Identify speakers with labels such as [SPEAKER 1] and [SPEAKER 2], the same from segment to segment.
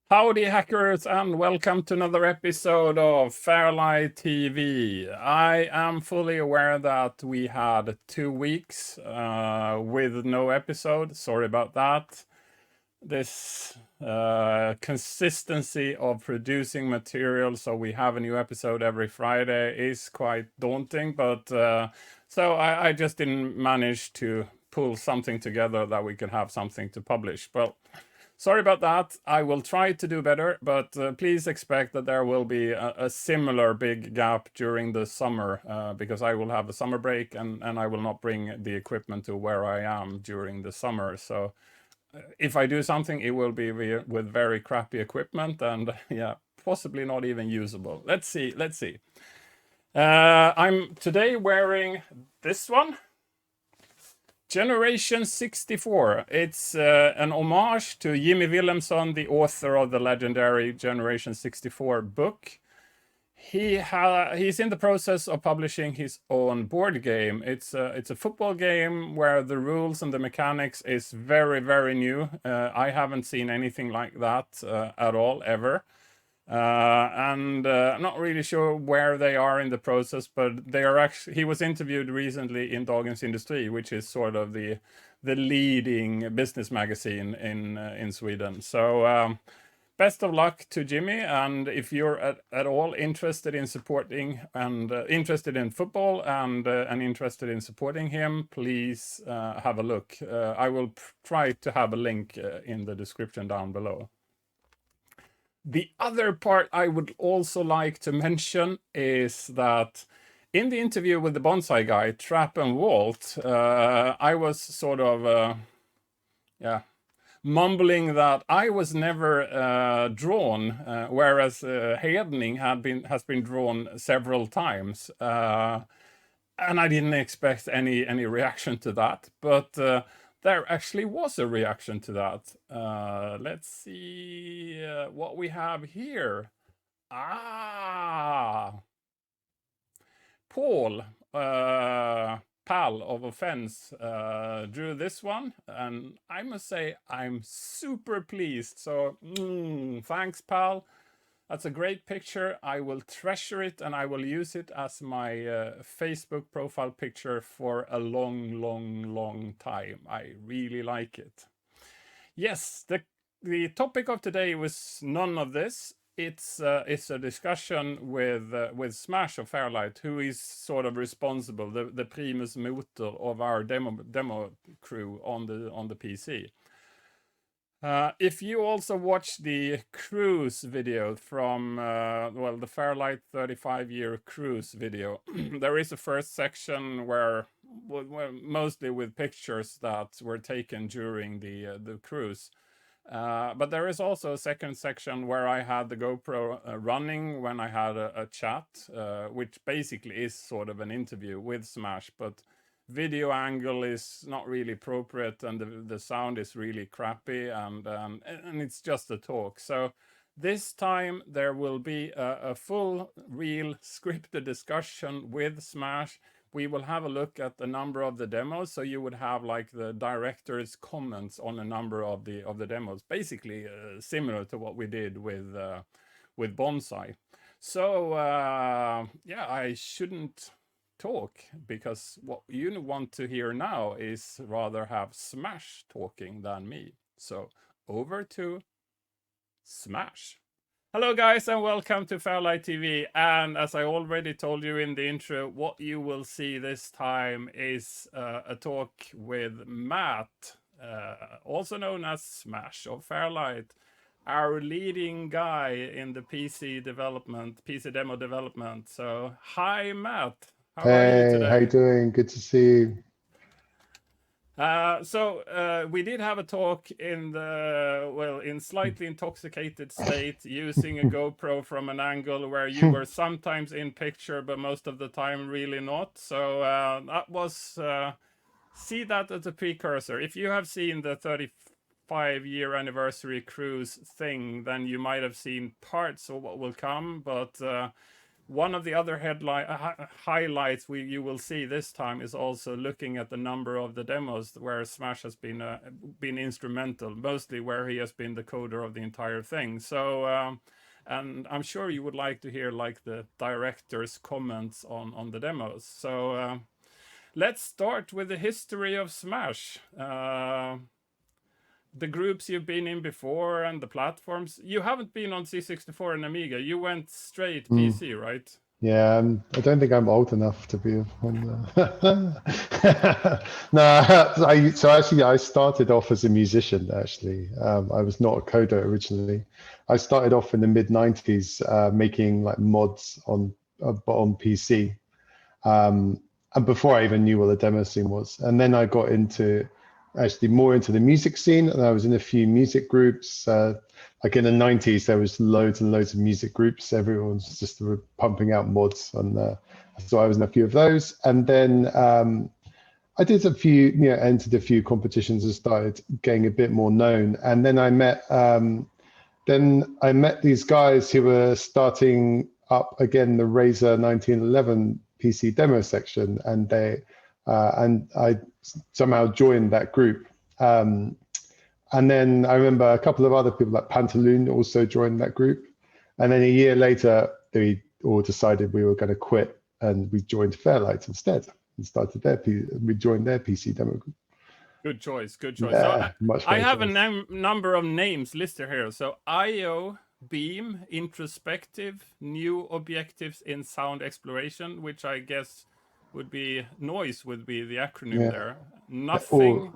[SPEAKER 1] Howdy, hackers, and welcome to another episode of Fairlight TV. I am fully aware that we had 2 weeks with no episode. Sorry about that. This consistency of producing material, so we have a new episode every Friday, is quite daunting. But so I just didn't manage to pull something together that we could have something to publish. Well, sorry about that. I will try to do better, but please expect that there will be a similar big gap during the summer because I will have a summer break and I will not bring the equipment to where I am during the summer. So if I do something, it will be with very crappy equipment and yeah, possibly not even usable. Let's see. Let's see. I'm today wearing this one. Generation 64. It's an homage to Jimmy Wilhelmsson, the author of the legendary Generation 64 book. He's in the process of publishing his own board game. It's a football game where the rules and the mechanics is very, very new. I haven't seen anything like that at all ever. And I'm not really sure where they are in the process, but they are actually. He was interviewed recently in Dagens Industri, which is sort of the leading business magazine in Sweden. So best of luck to Jimmy, and if you're at all interested in supporting and interested in football and interested in supporting him, please have a look. I will try to have a link in the description down below. The other part I would also like to mention is that in the interview with the bonsai guy, Trap and Walt, I was sort of, mumbling that I was never drawn, whereas Hedning has been drawn several times. And I didn't expect any reaction to that, but there actually was a reaction to that. Let's see what we have here. Paul, pal of offense, drew this one, and I must say I'm super pleased. So thanks, pal. That's a great picture. I will treasure it and I will use it as my Facebook profile picture for a long, long, long time. I really like it. Yes, the topic of today was none of this. It's a discussion with Smash of Fairlight, who is sort of responsible, the primus motor of our demo crew on the PC. If you also watch the cruise video from, the Fairlight 35-year cruise video, there is a first section where mostly with pictures that were taken during the cruise. But there is also a second section where I had the GoPro running when I had a chat, which basically is sort of an interview with Smash, but video angle is not really appropriate and the sound is really crappy and it's just a talk. So this time there will be a full real scripted discussion with Smash. We will have a look at a number of the demos, so you would have like the director's comments on a number of the demos, basically similar to what we did with Bonsai. So I shouldn't talk because what you want to hear now is rather have Smash talking than me. So over to Smash. Hello guys and welcome to Fairlight TV, and as I already told you in the intro, what you will see this time is a talk with Matt, also known as Smash of Fairlight, our leading guy in the PC demo development. So hi Matt, how are you
[SPEAKER 2] Hey, how you
[SPEAKER 1] today?
[SPEAKER 2] doing? Good to see you.
[SPEAKER 1] We did have a talk in slightly intoxicated state using a GoPro from an angle where you were sometimes in picture, but most of the time really not. So that was, see that as a precursor. If you have seen the 35-year anniversary cruise thing, then you might have seen parts of what will come, but one of the other highlights you will see this time is also looking at the number of the demos where Smash has been instrumental, mostly where he has been the coder of the entire thing. So, and I'm sure you would like to hear like the director's comments on the demos. So let's start with the history of Smash. The groups you've been in before and the platforms. You haven't been on C64 and Amiga. You went straight PC, right?
[SPEAKER 2] Yeah, I don't think I'm old enough to be on the... No, so actually I started off as a musician, actually. I was not a coder originally. I started off in the mid-90s making like mods on PC. And before I even knew what the demo scene was. And then I got actually more into the music scene, and I was in a few music groups. Like in the 90s, there was loads and loads of music groups. Everyone's just pumping out mods so I was in a few of those. And then I did entered a few competitions and started getting a bit more known. And then I met these guys who were starting up again the Razer 1911 PC demo section, and I somehow joined that group. And then I remember a couple of other people like Pantaloon also joined that group. And then a year later, they all decided we were going to quit, and we joined Fairlight instead and we joined their PC demo group.
[SPEAKER 1] Good choice, good choice.
[SPEAKER 2] Yeah,
[SPEAKER 1] so I have a number of names listed here. So IO, Beam, Introspective, New Objectives in Sound Exploration, which I guess would be Noise would be the acronym there. Nothing.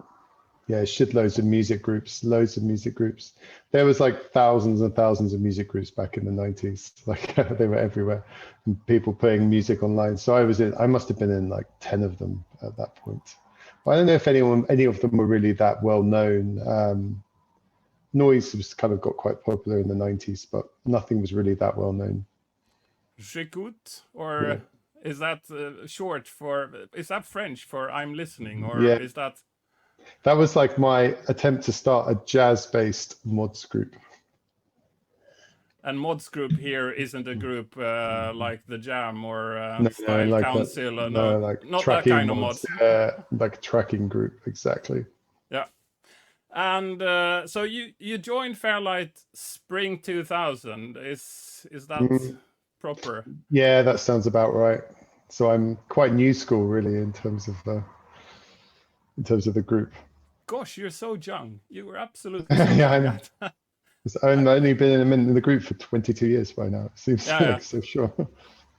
[SPEAKER 2] Yeah, shitloads of music groups, loads of music groups. There was like thousands and thousands of music groups back in the 90s. Like they were everywhere, and people playing music online. So I must have been in like 10 of them at that point. But I don't know if any of them were really that well known. Noise was kind of got quite popular in the 90s, but nothing was really that well known.
[SPEAKER 1] J'écoute, or is that short for, is that French for I'm listening, or is that?
[SPEAKER 2] That was like my attempt to start a jazz-based mods group.
[SPEAKER 1] And mods group here isn't a group like the Jam or Style
[SPEAKER 2] like
[SPEAKER 1] Council.
[SPEAKER 2] like
[SPEAKER 1] not that kind of mods.
[SPEAKER 2] Like a tracking group, exactly.
[SPEAKER 1] Yeah. And so you joined Fairlight spring 2000. Is that proper?
[SPEAKER 2] Yeah, that sounds about right. So I'm quite new school, really, in terms of the group.
[SPEAKER 1] Gosh, you're so young. You were absolutely so
[SPEAKER 2] yeah, I know. I've only been in the group for 22 years by now. It seems so sure.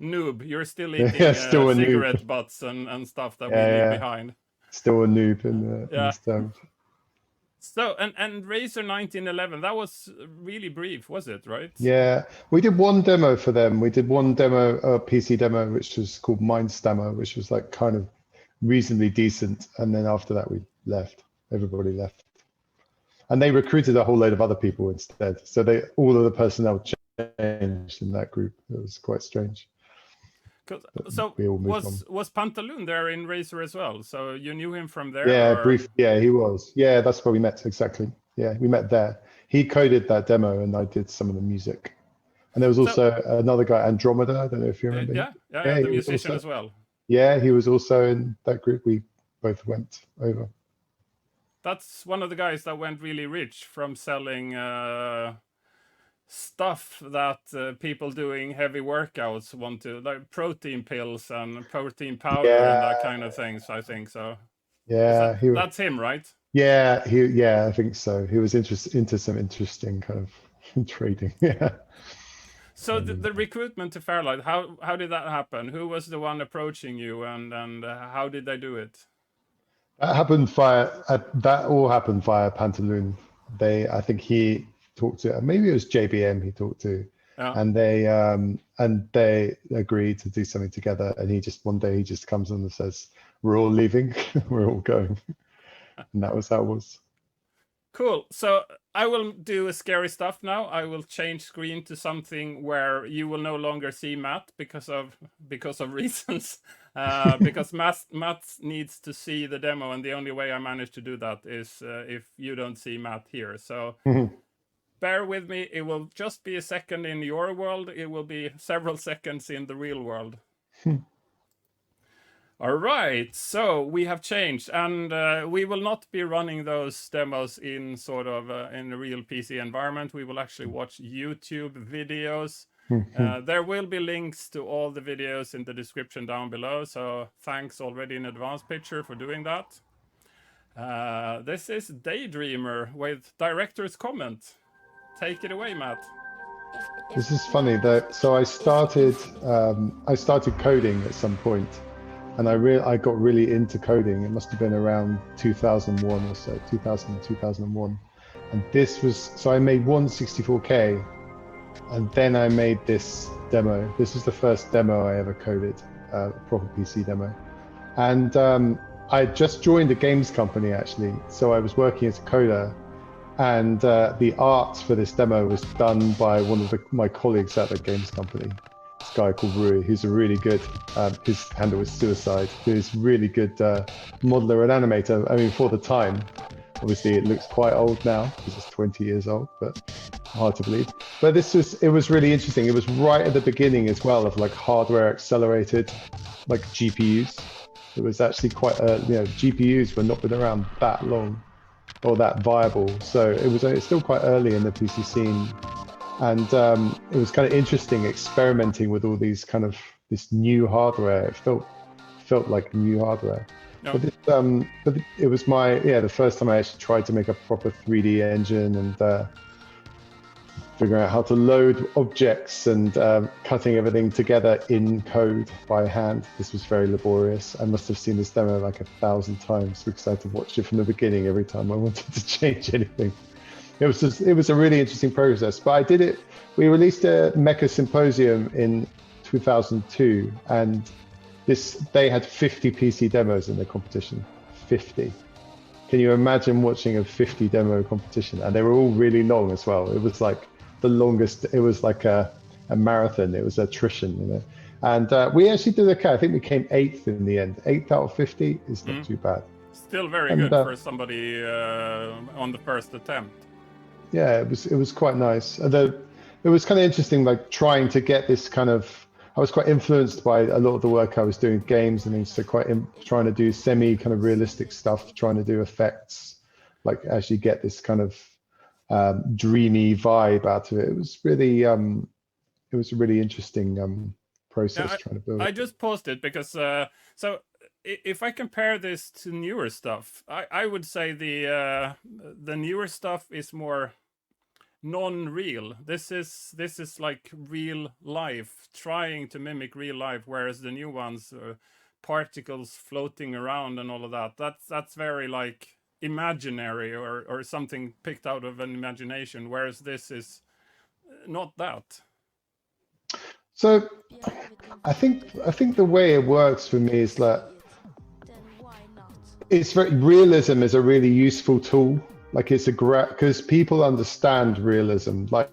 [SPEAKER 1] Noob, you're still eating cigarette butts and stuff that we leave behind.
[SPEAKER 2] Still a noob in this term.
[SPEAKER 1] So, and Razer 1911, that was really brief, was it, right?
[SPEAKER 2] Yeah, we did one demo for them. We did one demo, a PC demo, which was called Mindstammer, which was like kind of reasonably decent. And then after that, we left. Everybody left. And they recruited a whole load of other people instead. So all of the personnel changed in that group. It was quite strange.
[SPEAKER 1] So was Pantaloon there in Razer as well? So you knew him from there?
[SPEAKER 2] Yeah, brief. Yeah, he was. Yeah, that's where we met exactly. Yeah, we met there. He coded that demo, and I did some of the music. And there was also another guy, Andromeda. I don't know if you remember.
[SPEAKER 1] The musician as well.
[SPEAKER 2] Yeah, he was also in that group. We both went over.
[SPEAKER 1] That's one of the guys that went really rich from selling stuff that people doing heavy workouts want to, like protein pills and protein powder and that kind of things, I think so.
[SPEAKER 2] Yeah,
[SPEAKER 1] that's him, right?
[SPEAKER 2] Yeah, I think so. He was into some interesting kind of trading. Yeah.
[SPEAKER 1] So the recruitment to Fairlight, how did that happen? Who was the one approaching you, and how did they do it?
[SPEAKER 2] That all happened via Pantaloon. I think he talked to, maybe it was JBM he talked to, and they agreed to do something together. And one day he just comes on and says, "We're all leaving, we're all going," and that was how it was.
[SPEAKER 1] Cool. So I will do a scary stuff now. I will change screen to something where you will no longer see Matt because of reasons. Because Matt needs to see the demo, and the only way I manage to do that is if you don't see Matt here. So bear with me. It will just be a second in your world. It will be several seconds in the real world. All right, so we have changed, and we will not be running those demos in sort of in a real PC environment. We will actually watch YouTube videos. There will be links to all the videos in the description down below, so thanks already in advance, Pitcher, for doing that. This is Daydreamer with director's comment. Take it away, Matt.
[SPEAKER 2] This is funny though. So I started coding at some point, and I got really into coding. It must have been around 2001 or so, 2001. And this was, so I made one 64K, and then I made this demo. This was the first demo I ever coded, a proper PC demo. And I just joined a games company actually. So I was working as a coder, and the art for this demo was done by one of my colleagues at the games company. This guy called Rui, who's a really good, his handle was Suicide, who's really good modeler and animator. I mean, for the time, obviously it looks quite old now because it's 20 years old, but hard to believe. But it was really interesting. It was right at the beginning as well of like hardware accelerated, like GPUs. It was actually quite, GPUs were not been around that long or that viable. So it's still quite early in the PC scene. And it was kind of interesting experimenting with all these this new hardware. It felt like new hardware. No. But it was the first time I actually tried to make a proper 3D engine and figuring out how to load objects and cutting everything together in code by hand. This was very laborious. I must have seen this demo like 1,000 times because I had to watch it from the beginning every time I wanted to change anything. It was a really interesting process, but I did it. We released a Mecha Symposium in 2002, and they had 50 PC demos in the competition. 50. Can you imagine watching a 50 demo competition? And they were all really long as well. It was like the longest. It was like a marathon. It was attrition, And we actually did okay. I think we came 8th in the end. 8th out of 50 is not too bad.
[SPEAKER 1] Still very good for somebody on the first attempt.
[SPEAKER 2] Yeah, it was quite nice. It was kind of interesting, like trying to get this I was quite influenced by a lot of the work I was doing in games and things, so trying to do semi realistic stuff, trying to do effects, like actually get this dreamy vibe out of it. It was really, it was a really interesting process trying to build.
[SPEAKER 1] I just paused it because so if I compare this to newer stuff, I would say the newer stuff is more non-real. This is like real life, trying to mimic real life, whereas the new ones, particles floating around and all of that, that's very like imaginary or something picked out of an imagination, whereas this is not that.
[SPEAKER 2] So I think the way it works for me is that realism is a really useful tool. Like it's because people understand realism. Like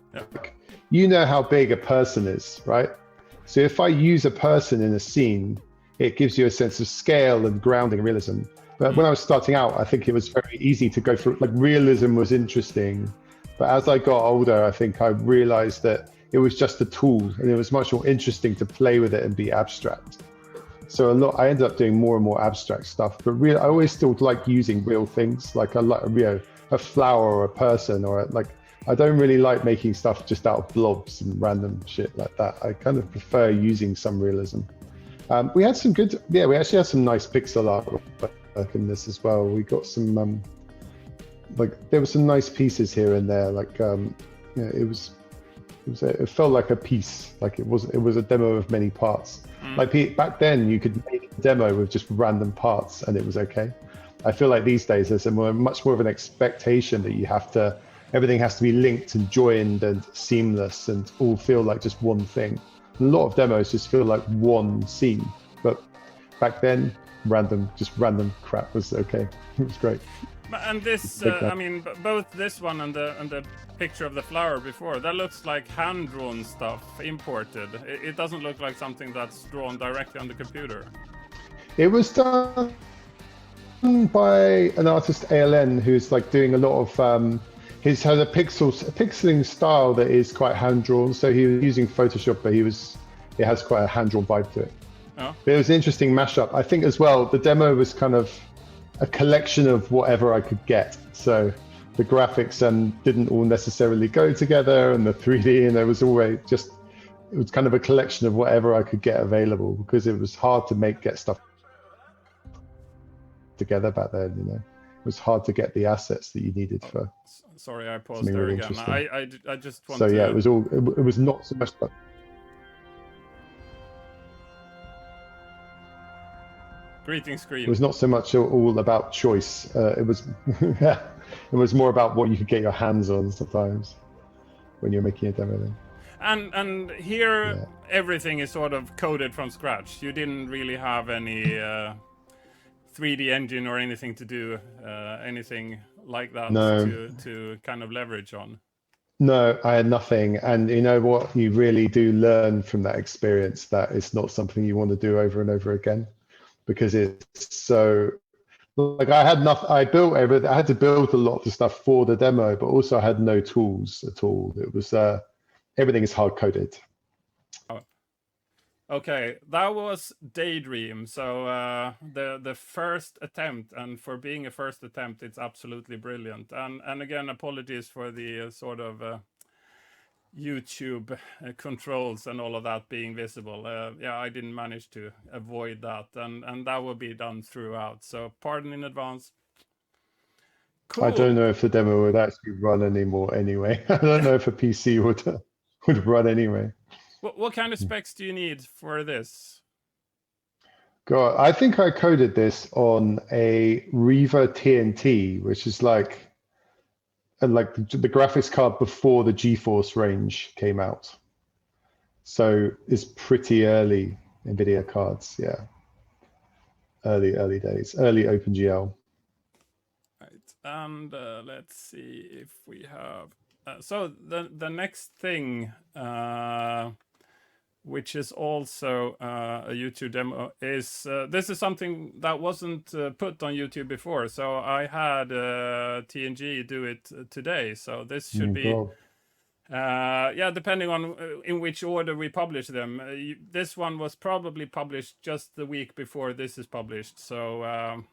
[SPEAKER 2] you know how big a person is, right? So if I use a person in a scene, it gives you a sense of scale and grounding realism. But when I was starting out, I think it was very easy to go through, like realism was interesting. But as I got older, I think I realized that it was just a tool and it was much more interesting to play with it and be abstract. So I ended up doing more and more abstract stuff, but I always still like using real things. Like I like, a flower or a person, or I don't really like making stuff just out of blobs and random shit like that. I kind of prefer using some realism. We had some good, we actually had some nice pixel art in this as well. We got some, there were some nice pieces here and there. It felt like a piece. Like it was a demo of many parts. Like back then, you could make a demo with just random parts and it was okay. I feel like these days there's much more of an expectation that everything has to be linked and joined and seamless and all feel like just one thing. A lot of demos just feel like one scene, but back then, random crap was okay. It was great.
[SPEAKER 1] And this, I mean, both this one and the picture of the flower before, that looks like hand-drawn stuff imported. It doesn't look like something that's drawn directly on the computer.
[SPEAKER 2] It was done by an artist, ALN, who's like doing a lot of He has a pixeling style that is quite hand drawn. So he was using Photoshop, but it has quite a hand drawn vibe to it.
[SPEAKER 1] Oh.
[SPEAKER 2] But it was an interesting mashup. I think as well, the demo was kind of a collection of whatever I could get. So the graphics didn't all necessarily go together, and the 3D, and there was always just, it was kind of a collection of whatever I could get available, because it was hard to get stuff together back then, you know. It was hard to get the assets that you needed for.
[SPEAKER 1] Sorry, I paused
[SPEAKER 2] something
[SPEAKER 1] there
[SPEAKER 2] really
[SPEAKER 1] again. I just want
[SPEAKER 2] So
[SPEAKER 1] to...
[SPEAKER 2] yeah, it was not so much like...
[SPEAKER 1] Greeting screen.
[SPEAKER 2] It was not so much all about choice. It was it was more about what you could get your hands on sometimes when you're making a demo thing.
[SPEAKER 1] And here everything is sort of coded from scratch. You didn't really have any 3D engine or anything to do anything like that to kind of leverage on.
[SPEAKER 2] No, I had nothing. And you know what? You really do learn from that experience that it's not something you want to do over and over again, because it's so, like, I had nothing. I built everything. I had to build a lot of the stuff for the demo, but also I had no tools at all. It was everything is hard coded.
[SPEAKER 1] Oh. Okay, that was Daydream. So the first attempt, and for being a first attempt, it's absolutely brilliant. And again, apologies for the sort of YouTube controls and all of that being visible. Yeah, I didn't manage to avoid that, and that will be done throughout. So pardon in advance. Cool.
[SPEAKER 2] I don't know if the demo would actually run anymore anyway. I don't know if a PC would run anyway.
[SPEAKER 1] What kind of specs do you need for this?
[SPEAKER 2] God, I think I coded this on a Riva TNT, which is like the graphics card before the GeForce range came out. So it's pretty early NVIDIA cards, yeah. Early days, early OpenGL.
[SPEAKER 1] Right, and let's see if we have... so the next thing, which is also a YouTube demo, is this is something that wasn't put on YouTube before. So I had TNG do it today. So this should be, yeah, depending on in which order we publish them. This one was probably published just the week before this is published. So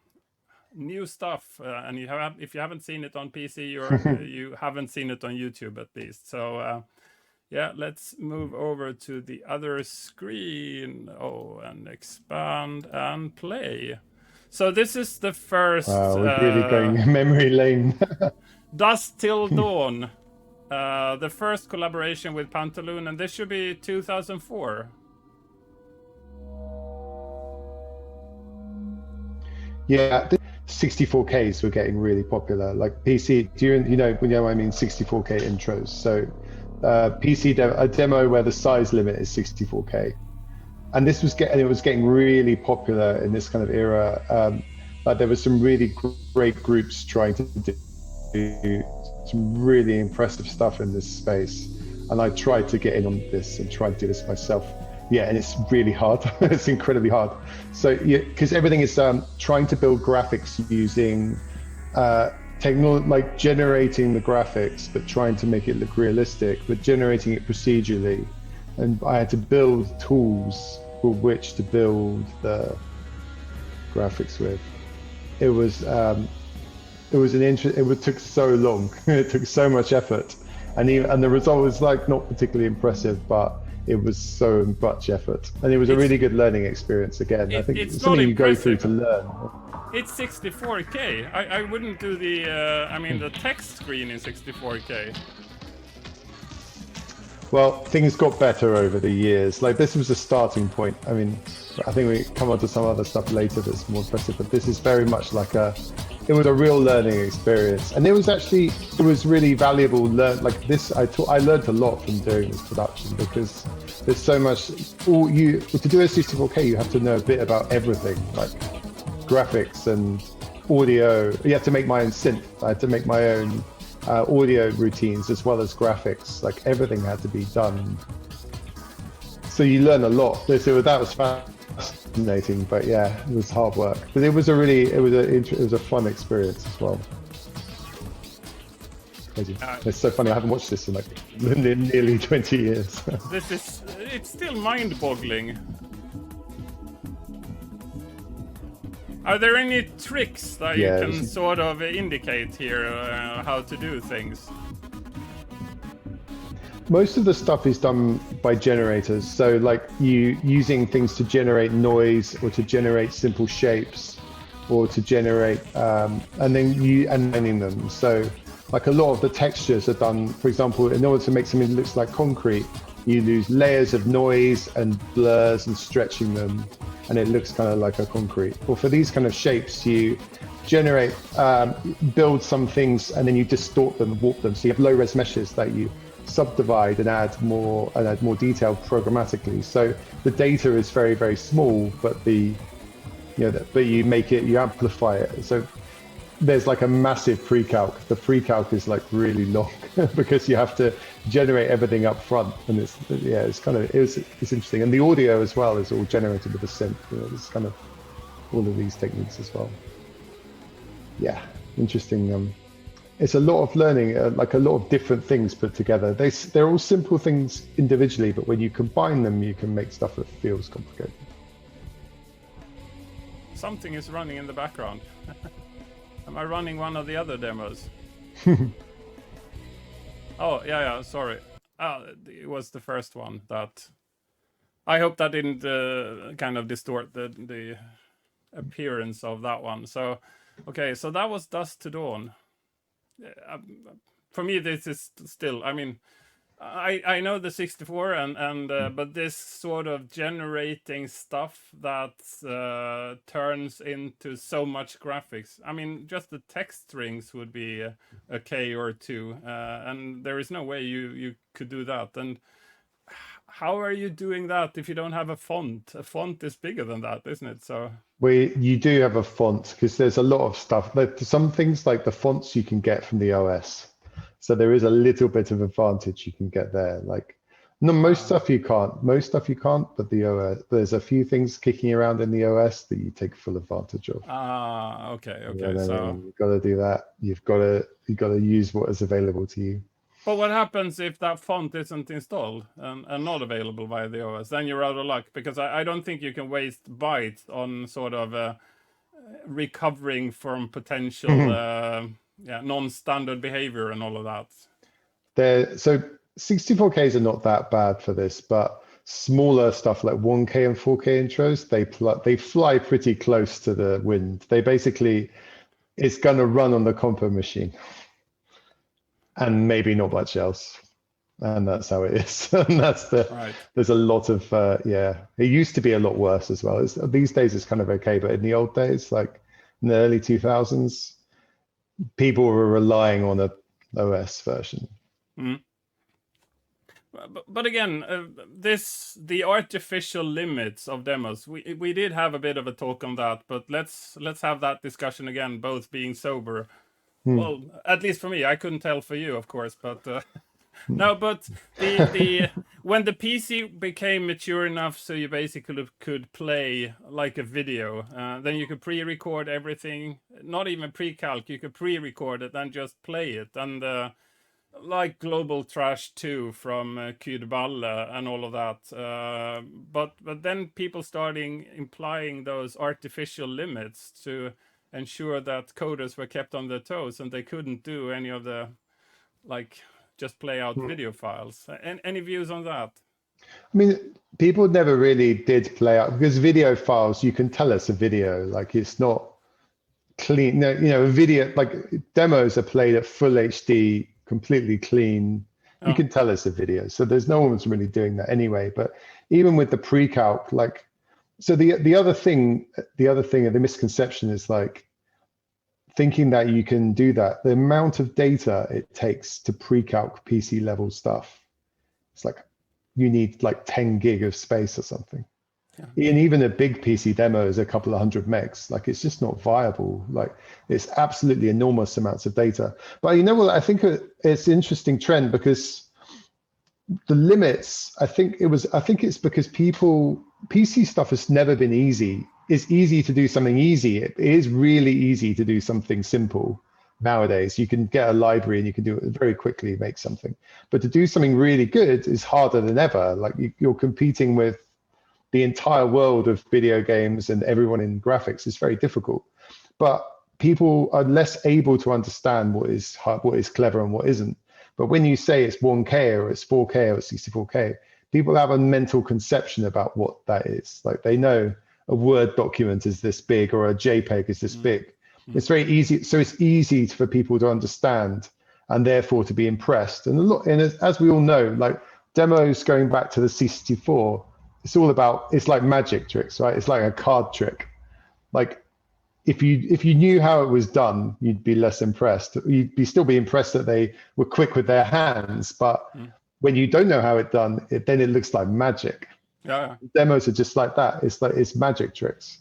[SPEAKER 1] new stuff, and if you haven't seen it on PC, or you haven't seen it on YouTube at least. So yeah, let's move over to the other screen. Oh, and expand and play. So this is the first...
[SPEAKER 2] Wow, we're really going memory lane.
[SPEAKER 1] Dusk Till Dawn. The first collaboration with Pantaloon, and this should be 2004.
[SPEAKER 2] Yeah, 64Ks were getting really popular. Like PC, you know what I mean, 64K intros. So PC a demo where the size limit is 64K, and this was getting really popular in this kind of era. Like there was some really great groups trying to do some really impressive stuff in this space, and I tried to get in on this and try to do this myself. Yeah, and it's really hard. It's incredibly hard. So yeah, because everything is trying to build graphics using technology, like generating the graphics, but trying to make it look realistic, but generating it procedurally. And I had to build tools for which to build the graphics with. It was it took so long. It took so much effort, and the result was like not particularly impressive, but it was so much effort, and it was a really good learning experience. Again, I think it's something you go through to learn.
[SPEAKER 1] It's 64K. I wouldn't do the I mean the text screen in 64K.
[SPEAKER 2] Well, things got better over the years. Like this was a starting point. I mean, I think we come on to some other stuff later that's more impressive, but this is very much like it was a real learning experience, and it was really valuable. Like this, I learned a lot from doing this production, because there's so much. To do a 64K, you have to know a bit about everything, like graphics and audio. You have to make my own synth. I had to make my own audio routines as well as graphics. Like everything had to be done. So you learn a lot. So that was fascinating, but yeah, it was hard work. But it was a fun experience as well. Crazy. It's so funny. I haven't watched this in like nearly 20 years.
[SPEAKER 1] It's still mind-boggling. Are there any tricks that you can sort of indicate here how to do things?
[SPEAKER 2] Most of the stuff is done by generators. So like you using things to generate noise or to generate simple shapes or to generate, and then you animating them. So like a lot of the textures are done, for example, in order to make something that looks like concrete, you use layers of noise and blurs and stretching them, and it looks kind of like a concrete. Or for these kind of shapes, you generate, build some things, and then you distort them, warp them. So you have low-res meshes that you subdivide and add more detail programmatically. So the data is very, very small, but but you make it, you amplify it. So there's like a massive pre-calc. The pre-calc is like really long because you have to generate everything up front, and it's interesting. And the audio as well is all generated with a synth. There's kind of all of these techniques as well. Yeah, interesting. It's a lot of learning, like a lot of different things put together. They're all simple things individually, but when you combine them, you can make stuff that feels complicated.
[SPEAKER 1] Something is running in the background. Am I running one of the other demos? Oh, yeah, sorry. It was the first one that... I hope that didn't kind of distort the appearance of that one. So, okay, so that was Dusk to Dawn. For me, this is still, I mean, I know the 64 but this sort of generating stuff that turns into so much graphics. I mean, just the text strings would be a K or two, and there is no way you could do that. And how are you doing that if you don't have a font? A font is bigger than that, isn't it? So
[SPEAKER 2] you do have a font, because there's a lot of stuff. Some things like the fonts you can get from the OS. So there is a little bit of advantage you can get there. Like, no, most stuff you can't. Most stuff you can't, but the OS, there's a few things kicking around in the OS that you take full advantage of.
[SPEAKER 1] Okay.
[SPEAKER 2] So you've got to do that. You've got to use what is available to you.
[SPEAKER 1] But what happens if that font isn't installed and not available via the OS? Then you're out of luck, because I don't think you can waste bytes on sort of recovering from potential non-standard behavior and all of that.
[SPEAKER 2] So 64Ks are not that bad for this, but smaller stuff like 1K and 4K intros, they fly pretty close to the wind. They basically, it's going to run on the compo machine. And maybe not much else, and that's how it is. And there's a lot of it used to be a lot worse as well. These days it's kind of okay, but in the old days, like in the early 2000s, people were relying on a OS version.
[SPEAKER 1] Mm. But again, the artificial limits of demos. We did have a bit of a talk on that, but let's have that discussion again, both being sober. Well, at least for me, I couldn't tell for you, of course, but no. But the when the PC became mature enough, so you basically could play like a video, then you could pre-record everything, not even pre-calc. You could pre-record it and just play it, and like Global Trash 2 from Kyrballe and all of that. But then people starting implying those artificial limits to ensure that coders were kept on their toes and they couldn't do any of the, like, just play out video files. Any views on that?
[SPEAKER 2] I mean, people never really did play out, because video files, you can tell it's a video, like it's not clean. No, a video, like demos are played at full HD, completely clean. You can tell it's a video. So there's no one's really doing that anyway. But even with the pre-calc, like, so the other thing, the misconception is like thinking that you can do that. The amount of data it takes to pre-calc PC level stuff, it's like you need like 10 gig of space or something. Yeah. And even a big PC demo is a couple of 100 megs. Like, it's just not viable. Like, it's absolutely enormous amounts of data. But you know what? I think it's an interesting trend, because the limits, I think it's because PC stuff has never been easy. It's easy to do something easy. It is really easy to do something simple. nowadays. You can get a library and you can do it very quickly, make something. But to do something really good is harder than ever. Like you're competing with the entire world of video games and everyone in graphics. Is very difficult. But people are less able to understand what is clever and what isn't. But when you say it's 1K or it's 4K or it's 64K, people have a mental conception about what that is. Like they know a Word document is this big or a JPEG is this big. It's very easy. So it's easy for people to understand and therefore to be impressed. And as we all know, like demos going back to the C64, it's like magic tricks, right? It's like a card trick. Like if you knew how it was done, you'd be less impressed. You'd still be impressed that they were quick with their hands, but when you don't know how it's done, then it looks like magic.
[SPEAKER 1] Yeah.
[SPEAKER 2] Demos are just like that. It's magic tricks.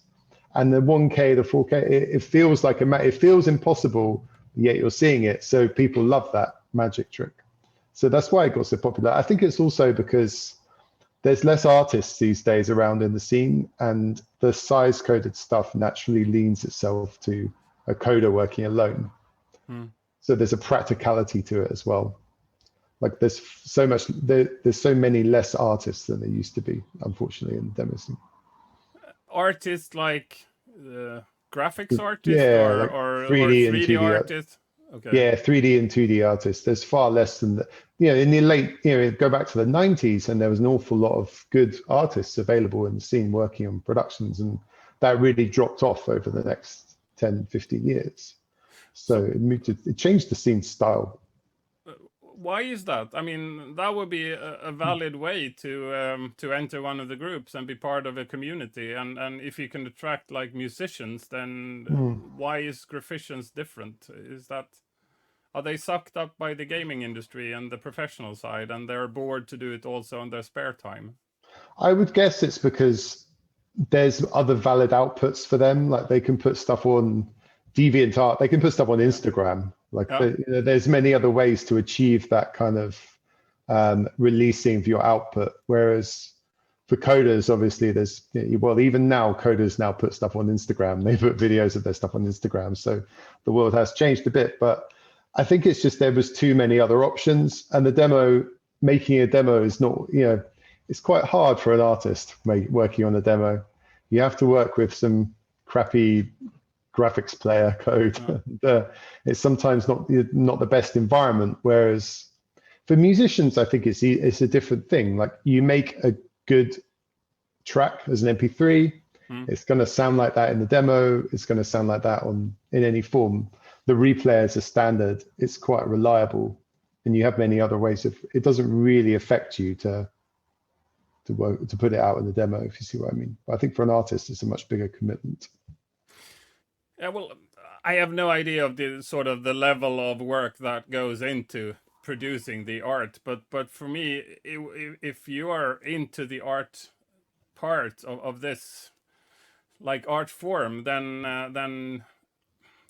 [SPEAKER 2] And the 1K, the 4K, it feels like it feels impossible, yet you're seeing it. So people love that magic trick. So that's why it got so popular. I think it's also because there's less artists these days around in the scene, and the size coded stuff naturally leans itself to a coder working alone. So there's a practicality to it as well. Like there's so many less artists than there used to be, unfortunately, in the demo scene.
[SPEAKER 1] Artists like graphics artists,
[SPEAKER 2] yeah,
[SPEAKER 1] or,
[SPEAKER 2] like
[SPEAKER 1] or
[SPEAKER 2] 3D and
[SPEAKER 1] 3D
[SPEAKER 2] 2D
[SPEAKER 1] artists. Okay.
[SPEAKER 2] Yeah, 3D and 2D artists. There's far less than in the late, go back to the 90s, and there was an awful lot of good artists available in the scene working on productions, and that really dropped off over the next 10, 15 years. So it changed the scene style.
[SPEAKER 1] Why is that? I mean, that would be a valid way to enter one of the groups and be part of a community. And if you can attract like musicians, then why is Graphians different? Are they sucked up by the gaming industry and the professional side, and they're bored to do it also on their spare time?
[SPEAKER 2] I would guess it's because there's other valid outputs for them. Like they can put stuff on DeviantArt, they can put stuff on Instagram. Like there's many other ways to achieve that kind of releasing of your output. Whereas for coders, obviously even now coders now put stuff on Instagram. They put videos of their stuff on Instagram. So the world has changed a bit, but I think it's just there was too many other options, and making a demo is not, it's quite hard for an artist working on a demo. You have to work with some crappy graphics player code. It's sometimes not the best environment. Whereas for musicians, I think it's a different thing. Like you make a good track as an MP3, it's going to sound like that in the demo. It's going to sound like that in any form. The replay is a standard. It's quite reliable, and you have many other ways of. It doesn't really affect you to put it out in the demo, if you see what I mean. But I think for an artist, it's a much bigger commitment.
[SPEAKER 1] Yeah, well, I have no idea of the level of work that goes into producing the art, but for me, if you are into the art part of this, like art form, then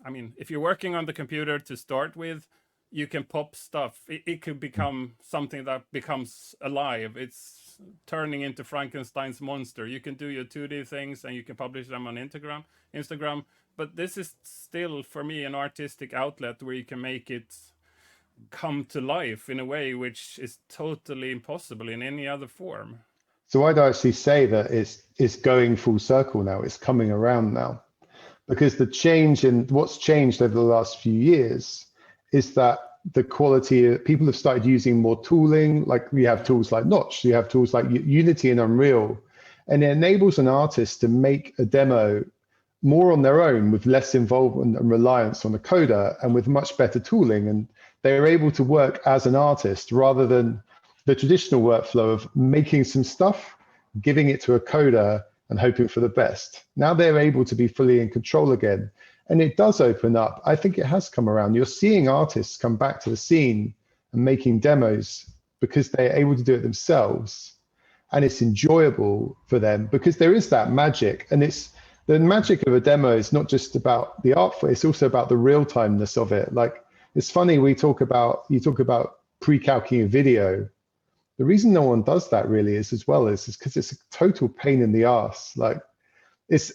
[SPEAKER 1] I mean, if you're working on the computer to start with, you can pop stuff. It could become something that becomes alive. It's turning into Frankenstein's monster. You can do your 2D things and you can publish them on Instagram. But this is still, for me, an artistic outlet where you can make it come to life in a way which is totally impossible in any other form.
[SPEAKER 2] So I'd actually say that it's going full circle now. It's coming around now. Because what's changed over the last few years is that the quality, people have started using more tooling. Like we have tools like Notch, you have tools like Unity and Unreal, and it enables an artist to make a demo more on their own with less involvement and reliance on a coder, and with much better tooling. And they're able to work as an artist rather than the traditional workflow of making some stuff, giving it to a coder, and hoping for the best. Now they're able to be fully in control again. And it does open up. I think it has come around. You're seeing artists come back to the scene and making demos because they're able to do it themselves. And it's enjoyable for them because there is that magic. And the magic of a demo is not just about the art form, it's also about the real-timeness of it. Like, it's funny, you talk about pre-calculating a video. The reason no one does that really is because it's a total pain in the ass. Like it's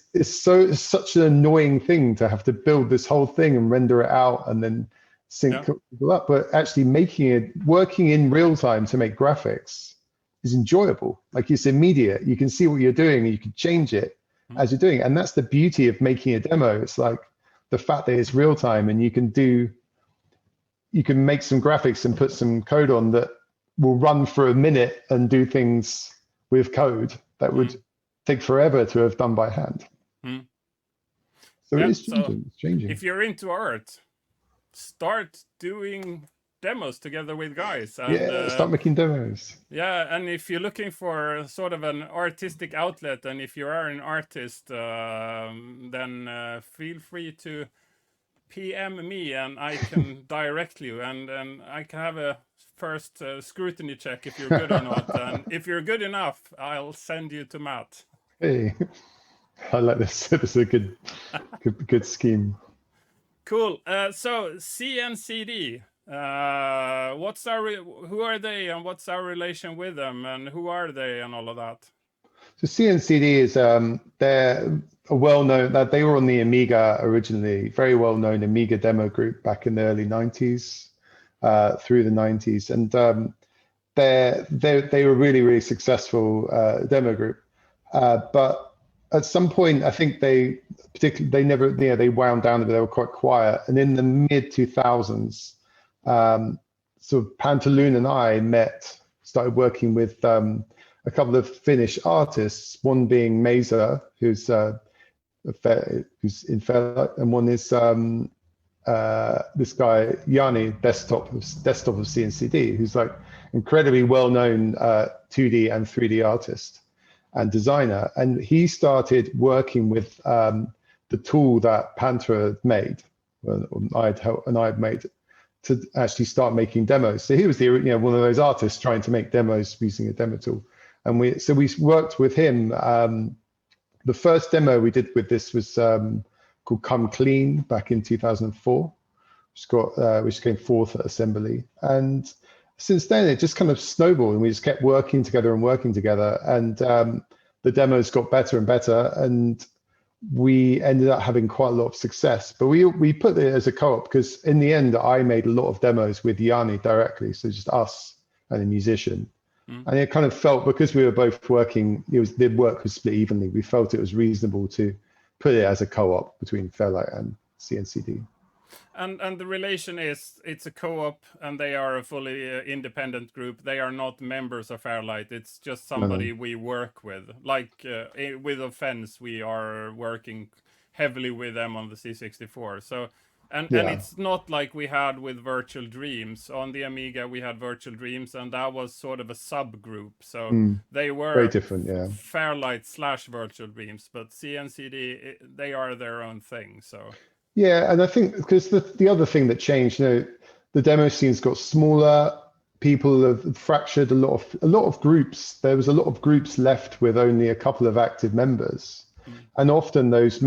[SPEAKER 2] such an annoying thing to have to build this whole thing and render it out and then sync people up. But actually working in real time to make graphics is enjoyable. Like, it's immediate. You can see what you're doing and you can change it as you're doing it. And that's the beauty of making a demo. It's like the fact that it's real time and you can make some graphics and put some code on that will run for a minute and do things with code that would take forever to have done by hand. So it is changing.
[SPEAKER 1] So
[SPEAKER 2] it's changing.
[SPEAKER 1] If you're into art, start doing demos together with guys. And,
[SPEAKER 2] start making demos.
[SPEAKER 1] Yeah, and if you're looking for sort of an artistic outlet, and if you are an artist, then feel free to PM me, and I can direct you, and I can have a first scrutiny check if you're good or not. And if you're good enough, I'll send you to Matt.
[SPEAKER 2] Hey, I like this. This is a good scheme.
[SPEAKER 1] Cool. So CNCD. Who are they, and what's our relation with them, and who are they, and all of that?
[SPEAKER 2] So CNCD is they're a well-known, that they were on the Amiga originally, very well-known Amiga demo group back in the early 90s through the 90s, and they were really successful demo group. But at some point, I think they wound down a bit. They were quite quiet, and in the mid 2000s. So Pantaloon and I started working with a couple of Finnish artists, one being Mesa, who's in Fairlight, and one is this guy, Yanni, desktop of CNCD, who's like incredibly well-known 2D and 3D artist and designer. And he started working with the tool that Panther made, and I'd made, to actually start making demos. So he was one of those artists trying to make demos using a demo tool. And we worked with him. The first demo we did with this was called Come Clean back in 2004, which came fourth at Assembly. And since then it just kind of snowballed, and we just kept working together. And the demos got better and better, and we ended up having quite a lot of success. But we put it as a co-op because in the end, I made a lot of demos with Yanni directly. So just us and a musician. And it kind of felt, because we were both working, the work was split evenly. We felt it was reasonable to put it as a co-op between Fairlight and CNCD.
[SPEAKER 1] And the relation is, it's a co-op, and they are a fully independent group. They are not members of Fairlight. It's just somebody we work with. Like with Offense, we are working heavily with them on the C64. So, and it's not like we had with Virtual Dreams. On the Amiga, we had Virtual Dreams, and that was sort of a subgroup. So they were
[SPEAKER 2] very different,
[SPEAKER 1] Fairlight / Virtual Dreams, but CNCD, they are their own thing. So.
[SPEAKER 2] Yeah, and I think because the other thing that changed, the demo scenes got smaller. People have fractured a lot of groups. There was a lot of groups left with only a couple of active members, and often those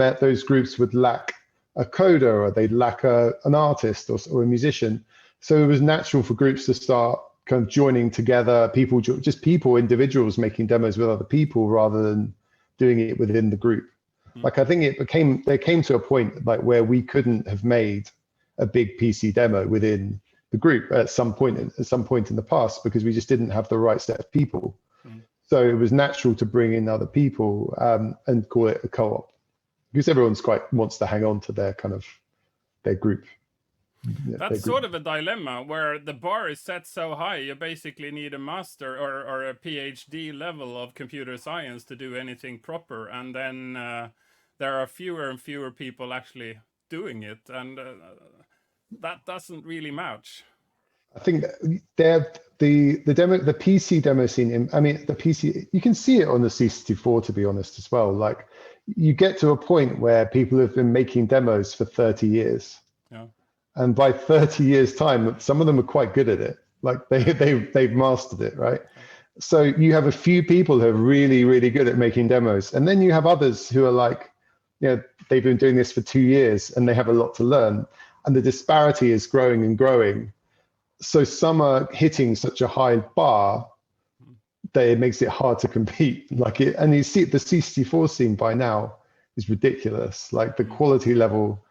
[SPEAKER 2] groups would lack a coder, or they'd lack an artist or a musician. So it was natural for groups to start kind of joining together. Individuals making demos with other people rather than doing it within the group. Like, I think there came to a point like where we couldn't have made a big PC demo within the group at some point in the past, because we just didn't have the right set of people. So it was natural to bring in other people and call it a co-op, because everyone's wants to hang on to their group.
[SPEAKER 1] That's sort of a dilemma where the bar is set so high. You basically need a master or a PhD level of computer science to do anything proper, and then there are fewer and fewer people actually doing it, and that doesn't really match.
[SPEAKER 2] I think the PC demo scene. I mean, the PC, you can see it on the C64, to be honest, as well. Like, you get to a point where people have been making demos for 30 years.
[SPEAKER 1] Yeah.
[SPEAKER 2] And by 30 years' time, some of them are quite good at it. Like, they've mastered it, right? So you have a few people who are really, really good at making demos. And then you have others who are like, they've been doing this for 2 years and they have a lot to learn. And the disparity is growing and growing. So some are hitting such a high bar that it makes it hard to compete. And you see the C64 scene by now is ridiculous. Like the quality level,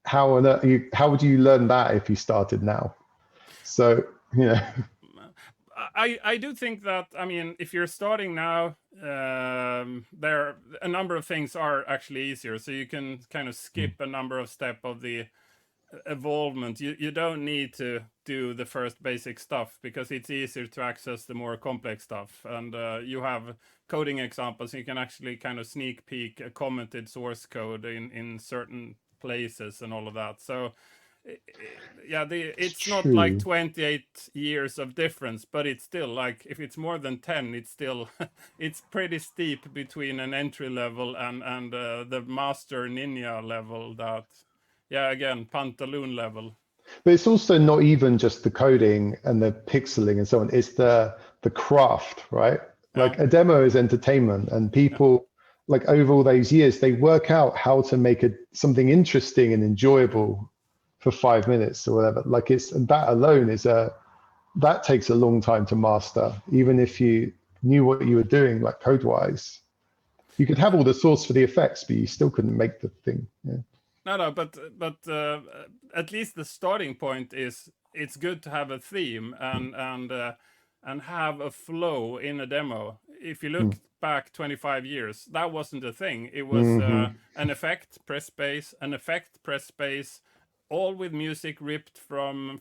[SPEAKER 2] how would you learn that if you started now? So, you know.
[SPEAKER 1] I do think that, I mean, if you're starting now, there a number of things are actually easier. So you can kind of skip a number of steps of the evolvement. You don't need to do the first basic stuff because it's easier to access the more complex stuff. And you have coding examples. You can actually kind of sneak peek a commented source code in certain places and all of that. So yeah, it's not like 28 years of difference, but it's still like, if it's more than 10, it's still it's pretty steep between an entry level and the master ninja level, that, yeah, again, pantaloon level.
[SPEAKER 2] But it's also not even just the coding and the pixeling and so on. It's the craft, right? Like a demo is entertainment, and people like over all those years, they work out how to make something interesting and enjoyable for 5 minutes or whatever. Like that alone that takes a long time to master. Even if you knew what you were doing, like code wise, you could have all the source for the effects, but you still couldn't make the thing. Yeah.
[SPEAKER 1] No, but at least the starting point is, it's good to have a theme and have a flow in a demo. If you look back 25 years, that wasn't a thing. It was an effect, press space, an effect, press space, all with music ripped from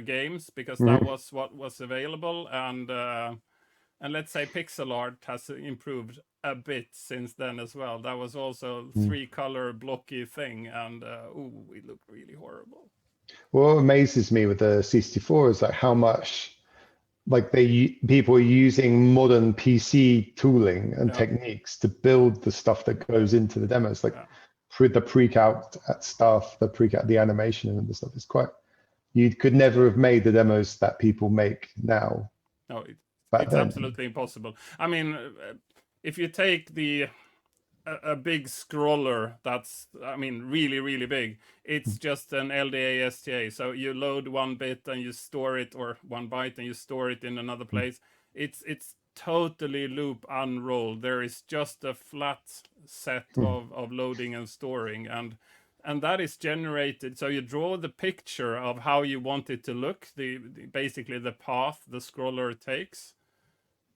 [SPEAKER 1] games, because that was what was available. And let's say pixel art has improved a bit since then as well. That was also 3-color blocky thing, and it looked really horrible.
[SPEAKER 2] What amazes me with the C64 is like how much like people are using modern PC tooling and techniques to build the stuff that goes into the demos, like the pre-calc stuff, the animation and the stuff. It's quite, you could never have made the demos that people make now.
[SPEAKER 1] No, it's absolutely impossible. I mean, if you take a big scroller that's, I mean, really, really big, it's just an LDA STA. So you load 1 bit and you store it, or 1 byte and you store it in another place. It's totally loop unrolled. There is just a flat set of loading and storing, and that is generated. So you draw the picture of how you want it to look, basically the path the scroller takes,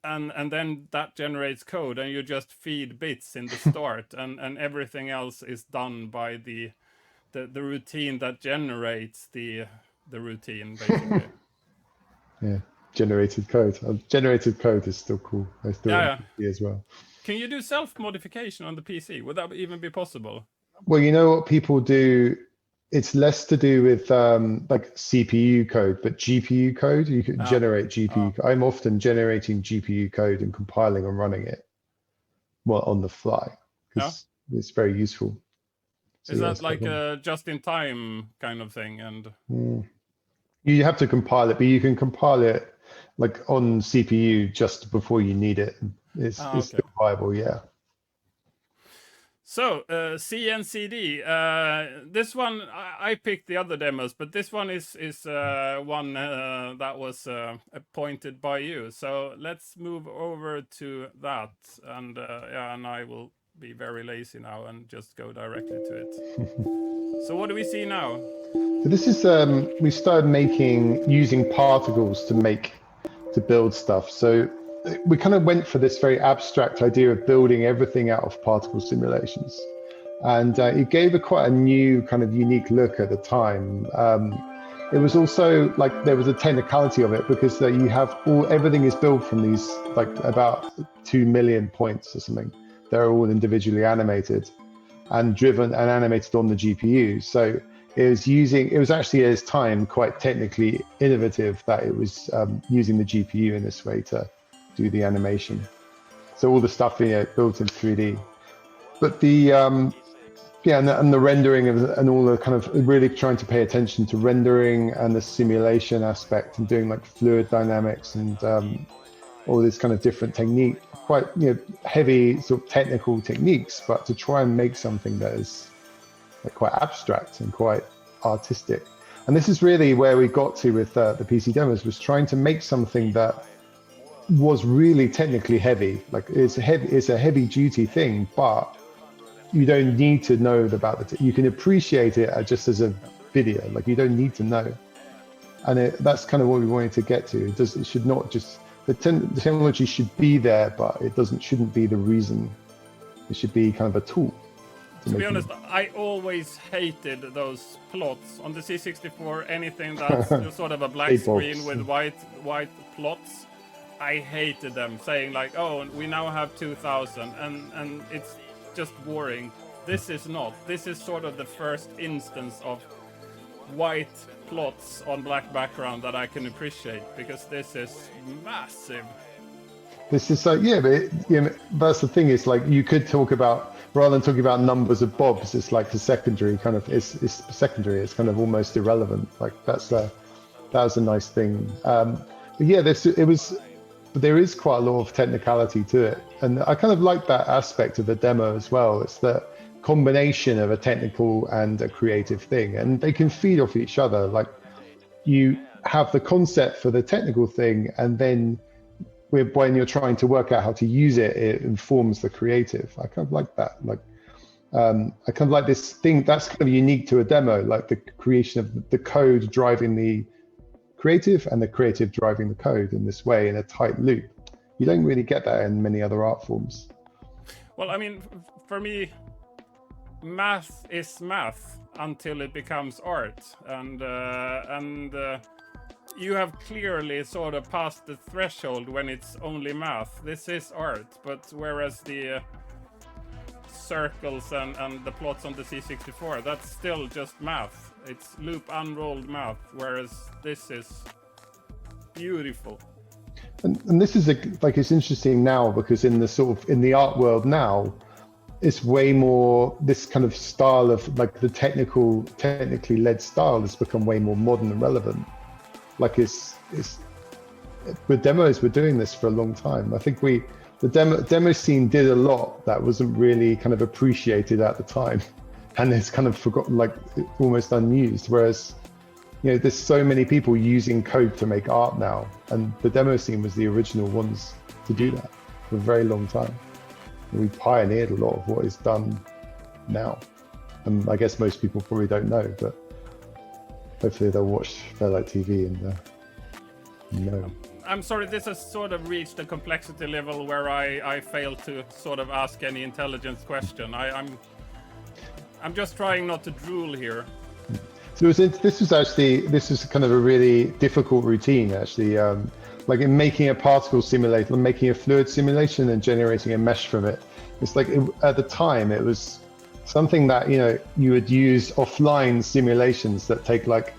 [SPEAKER 1] and then that generates code, and you just feed bits in the start, and everything else is done by the routine that generates the routine, basically.
[SPEAKER 2] Yeah. Generated code. Generated code is still cool. I still like PC as well.
[SPEAKER 1] Can you do self-modification on the PC? Would that even be possible?
[SPEAKER 2] Well, you know what people do? It's less to do with like CPU code, but GPU code. You can generate GPU. I'm often generating GPU code and compiling and running it on the fly, because it's very useful.
[SPEAKER 1] So is that like a just-in-time kind of thing? And
[SPEAKER 2] you have to compile it, but you can compile it like on CPU just before you need it. It's still viable, yeah.
[SPEAKER 1] So CNCD, this one I picked the other demos, but this one is one that was appointed by you. So let's move over to that, and and I will be very lazy now and just go directly to it. So what do we see now?
[SPEAKER 2] So this is we started using particles to build stuff. So we kind of went for this very abstract idea of building everything out of particle simulations, and it gave quite a new kind of unique look at the time. It was also like there was a technicality of it, because you have everything is built from these like about 2 million points or something. They're all individually animated and driven and animated on the GPU. So it was actually at its time quite technically innovative that it was using the GPU in this way to do the animation. So all the stuff built in 3D, but and the rendering and all the kind of really trying to pay attention to rendering and the simulation aspect, and doing like fluid dynamics and all this kind of different technique, quite heavy sort of technical techniques, but to try and make something that is like quite abstract and quite artistic. And this is really where we got to with the PC demos, was trying to make something that was really technically heavy. Like it's a heavy duty thing, but you don't need to know about it. You can appreciate it just as a video. Like you don't need to know. And that's kind of what we wanted to get to. It should not just the technology should be there, but it shouldn't be the reason. It should be kind of a tool.
[SPEAKER 1] To be honest, I always hated those plots on the C64. Anything that's sort of a black screen with white plots, I hated them. Saying like, "Oh, we now have 2000," and it's just boring. This is not. This is sort of the first instance of white plots on black background that I can appreciate, because this is massive.
[SPEAKER 2] This is like, yeah, but that's the thing. Is like you could talk about, rather than talking about numbers of bobs, it's like the secondary kind of. It's secondary. It's kind of almost irrelevant. Like that was a nice thing. But yeah, there is quite a lot of technicality to it, and I kind of like that aspect of the demo as well. It's the combination of a technical and a creative thing, and they can feed off each other. Like you have the concept for the technical thing, and then when you're trying to work out how to use it, it informs the creative. I kind of like that. Like I kind of like this thing that's kind of unique to a demo, like the creation of the code driving the creative and the creative driving the code in this way in a tight loop. You don't really get that in many other art forms.
[SPEAKER 1] Well, I mean, for me, math is math until it becomes art, and you have clearly sort of passed the threshold when it's only math. This is art, but whereas the circles and the plots on the C64, that's still just math. It's loop unrolled math, whereas this is beautiful.
[SPEAKER 2] And this is it's interesting now, because in the art world now, it's way more this kind of style of like the technically led style has become way more modern and relevant. Like it's with demos, we're doing this for a long time. I think the demo scene did a lot that wasn't really kind of appreciated at the time, and it's kind of forgotten, like almost unused. Whereas, there's so many people using code to make art now, and the demo scene was the original ones to do that for a very long time. And we pioneered a lot of what is done now, and I guess most people probably don't know, but hopefully they'll watch Fairlight TV and know.
[SPEAKER 1] I'm sorry, this has sort of reached a complexity level where I fail to sort of ask any intelligent question. I'm just trying not to drool here.
[SPEAKER 2] So this was kind of a really difficult routine, actually. Like in making a particle simulator, making a fluid simulation and generating a mesh from it. It's like at the time it was something that you would use offline simulations that take like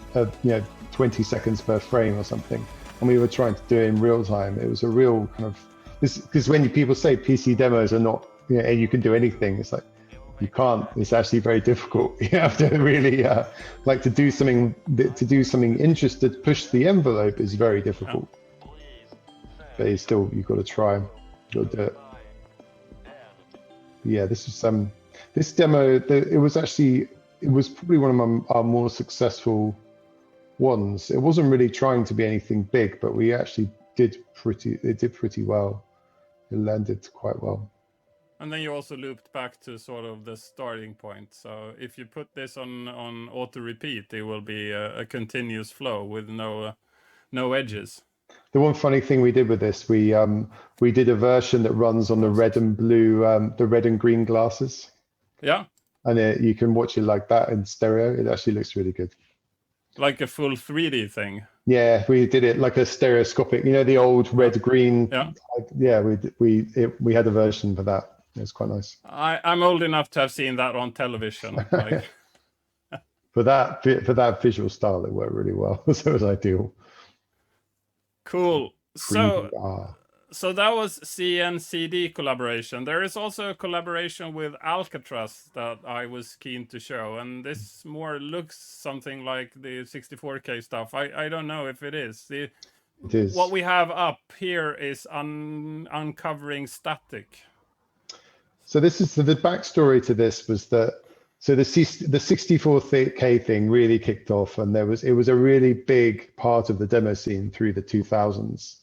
[SPEAKER 2] 20 seconds per frame or something, and we were trying to do it in real time. It was a real kind of because when people say PC demos are not you can do anything, it's like you can't. It's actually very difficult. You have to really like to do something interesting, to push the envelope is very difficult. But you've got to try. You've got to do it. But yeah, this demo, it was probably one of our more successful ones. It wasn't really trying to be anything big, but we actually did pretty well. It landed quite well.
[SPEAKER 1] And then you also looped back to sort of the starting point. So if you put this on auto repeat, it will be a continuous flow with no edges.
[SPEAKER 2] The one funny thing we did with this, we did a version that runs on the red and blue, the red and green glasses.
[SPEAKER 1] Yeah.
[SPEAKER 2] And you can watch it like that in stereo. It actually looks really good.
[SPEAKER 1] Like a full 3D thing.
[SPEAKER 2] Yeah, we did it like a stereoscopic. The old red green.
[SPEAKER 1] Yeah.
[SPEAKER 2] Yeah, we had a version for that. It was quite nice.
[SPEAKER 1] I'm old enough to have seen that on television. Like.
[SPEAKER 2] For that visual style, it worked really well. So it was ideal.
[SPEAKER 1] Cool. So that was CNCD collaboration. There is also a collaboration with Alcatraz that I was keen to show, and this more looks something like the 64K stuff. I don't know if it is. It is. What we have up here is uncovering static.
[SPEAKER 2] So the backstory to this was that the 64K thing really kicked off, and it was a really big part of the demo scene through the 2000s.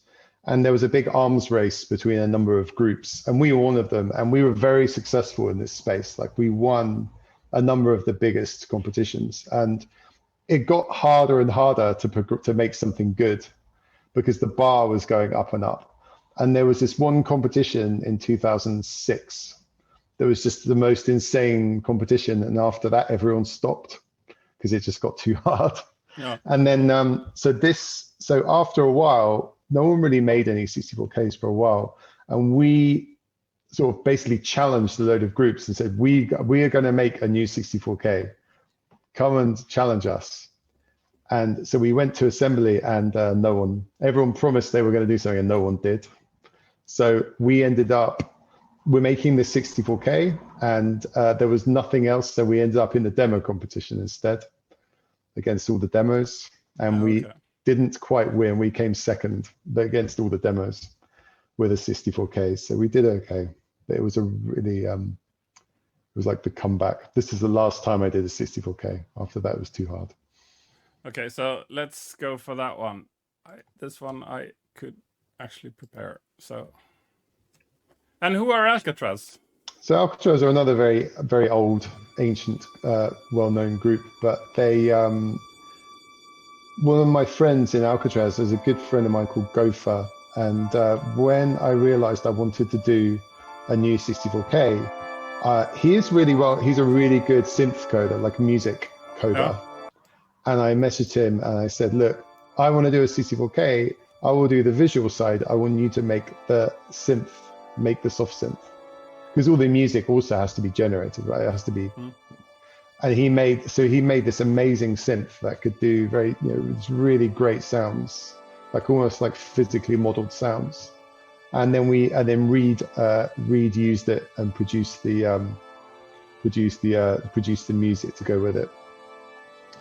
[SPEAKER 2] and there was a big arms race between a number of groups, and we were one of them, and we were very successful in this space. Like, we won a number of the biggest competitions, and it got harder and harder to make something good, because the bar was going up and up. And there was this one competition in 2006 that was just the most insane competition, and after that everyone stopped because it just got too hard.
[SPEAKER 1] Yeah.
[SPEAKER 2] And then so after a while, no one really made any 64Ks for a while, and we sort of basically challenged a load of groups and said, we are going to make a new 64K, come and challenge us. And so we went to assembly, and everyone promised they were going to do something, and no one did. So we ended up, we're making the 64K, and there was nothing else, so we ended up in the demo competition instead against all the demos, and we didn't quite win. We came second, but against all the demos with a 64K, so we did okay. But it was a really, it was like the comeback. This is the last time I did a 64K. After that, it was too hard.
[SPEAKER 1] Okay, so let's go for that one. This one I could actually prepare. So, and who are Alcatraz?
[SPEAKER 2] So Alcatraz are another very, very old, ancient, well-known group, but they, one of my friends in Alcatraz is a good friend of mine called Gopher. And when I realized I wanted to do a new 64K, he is really he's a really good synth coder, like a music coder.
[SPEAKER 1] Oh.
[SPEAKER 2] And I messaged him and I said, look, I want to do a 64K. I will do the visual side. I want you to make the synth, make the soft synth. Because all the music also has to be generated, right? It has to be. And he made this amazing synth that could do really great sounds, like almost like physically modeled sounds. And then Reed used it and produced the music to go with it,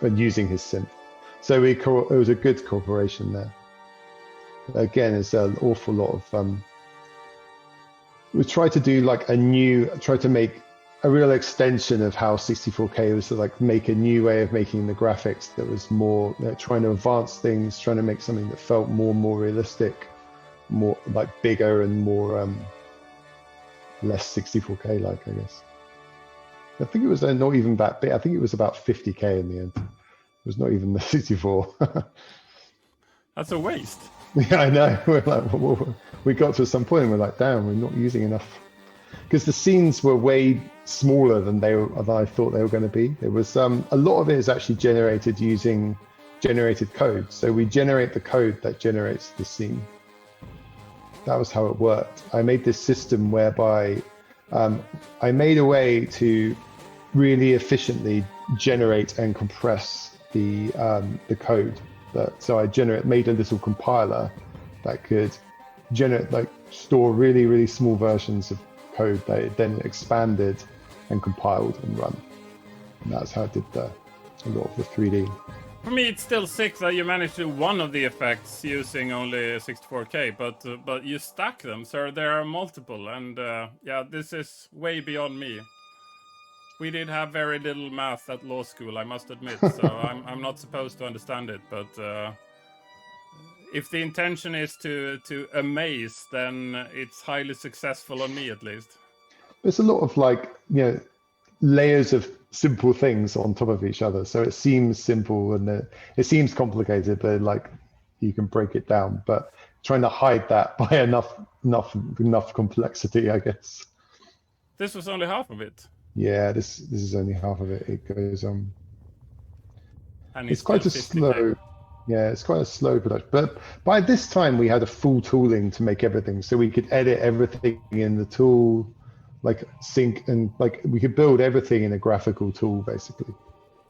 [SPEAKER 2] and using his synth. So it was a good cooperation there. Again, it's an awful lot of we tried to do like try to make a real extension of how 64K was, to like make a new way of making the graphics that was more trying to advance things, trying to make something that felt more and more realistic, more like bigger and more less 64K like, I guess. I think it was not even that big. I think it was about 50K in the end. It was not even the 64.
[SPEAKER 1] That's a waste.
[SPEAKER 2] Yeah, I know. We're like, we got to some point and we're like, damn, we're not using enough. Because the scenes were way smaller than I thought they were going to be. It was a lot of it is actually generated using generated code. So we generate the code that generates the scene. That was how it worked. I made this system whereby I made a way to really efficiently generate and compress the code. So I made a little compiler that could store really, really small versions of code that it then expanded and compiled and run. And that's how it did a lot of the 3D.
[SPEAKER 1] For me, it's still sick that you managed to do one of the effects using only 64K, but you stack them, so there are multiple. And yeah, this is way beyond me. We did have very little math at law school, I must admit, so I'm not supposed to understand it. But if the intention is to amaze, then it's highly successful on me, at least.
[SPEAKER 2] There's a lot of layers of simple things on top of each other, so it seems simple and it seems complicated, but like you can break it down. But trying to hide that by enough complexity, I guess.
[SPEAKER 1] This was only half of it.
[SPEAKER 2] Yeah, this is only half of it. It goes on.
[SPEAKER 1] And
[SPEAKER 2] it's quite a slow. Yeah, it's quite a slow production. But by this time, we had a full tooling to make everything, so we could edit everything in the tool, like sync, and like we could build everything in a graphical tool. Basically,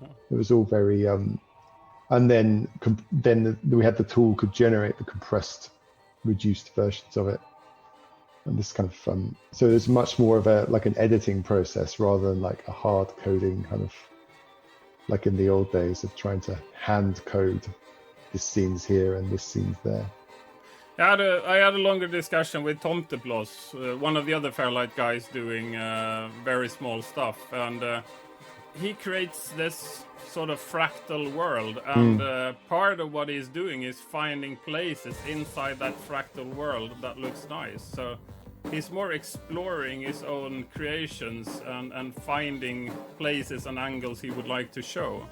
[SPEAKER 2] it was all very. And then we had the tool could generate the compressed, reduced versions of it. And this kind of so there's much more of an editing process rather than like a hard coding kind of like in the old days of trying to hand code this scene's here and this scene's there.
[SPEAKER 1] I had a longer discussion with Tomteplos, one of the other Fairlight guys doing very small stuff, and he creates this sort of fractal world, and part of what he's doing is finding places inside that fractal world that looks nice. So he's more exploring his own creations and finding places and angles he would like to show.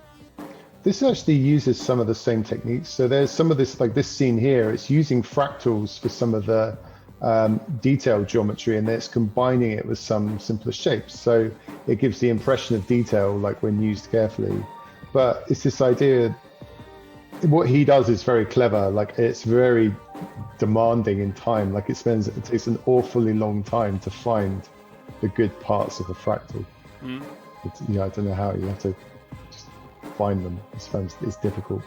[SPEAKER 2] This actually uses some of the same techniques. So there's some of this, like this scene here, it's using fractals for some of the detailed geometry, and then it's combining it with some simpler shapes. So it gives the impression of detail, like when used carefully. But it's this idea, what he does is very clever. Like it's very demanding in time. Like it takes an awfully long time to find the good parts of a fractal. I don't know how, you have to just find them. It's difficult.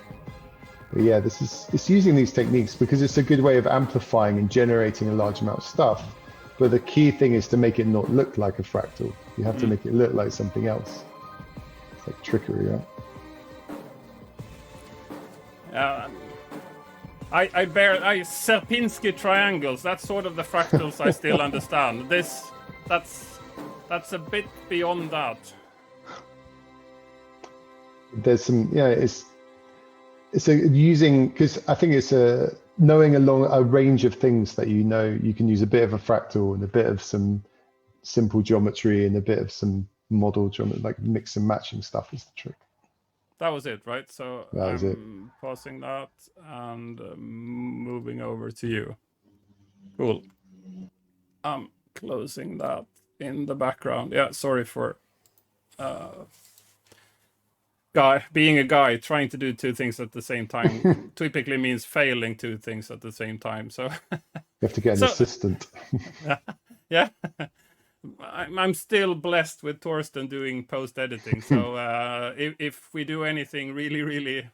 [SPEAKER 2] But yeah, it's using these techniques because it's a good way of amplifying and generating a large amount of stuff. But the key thing is to make it not look like a fractal. You have to make it look like something else. It's like trickery, right?
[SPEAKER 1] I Sierpinski triangles. That's sort of the fractals I still understand. That's a bit beyond that.
[SPEAKER 2] There's some, using, because I think it's knowing along a range of things that you can use a bit of a fractal and a bit of some simple geometry and a bit of some model geometry, like mix and matching stuff is the trick.
[SPEAKER 1] That was it, right? So
[SPEAKER 2] that was it.
[SPEAKER 1] Pausing that and moving over to you. Cool. I'm closing that in the background. Yeah, sorry for being a guy trying to do two things at the same time typically means failing two things at the same time. So
[SPEAKER 2] you have to get an assistant.
[SPEAKER 1] Yeah. I'm still blessed with Torsten doing post editing. So if we do anything really,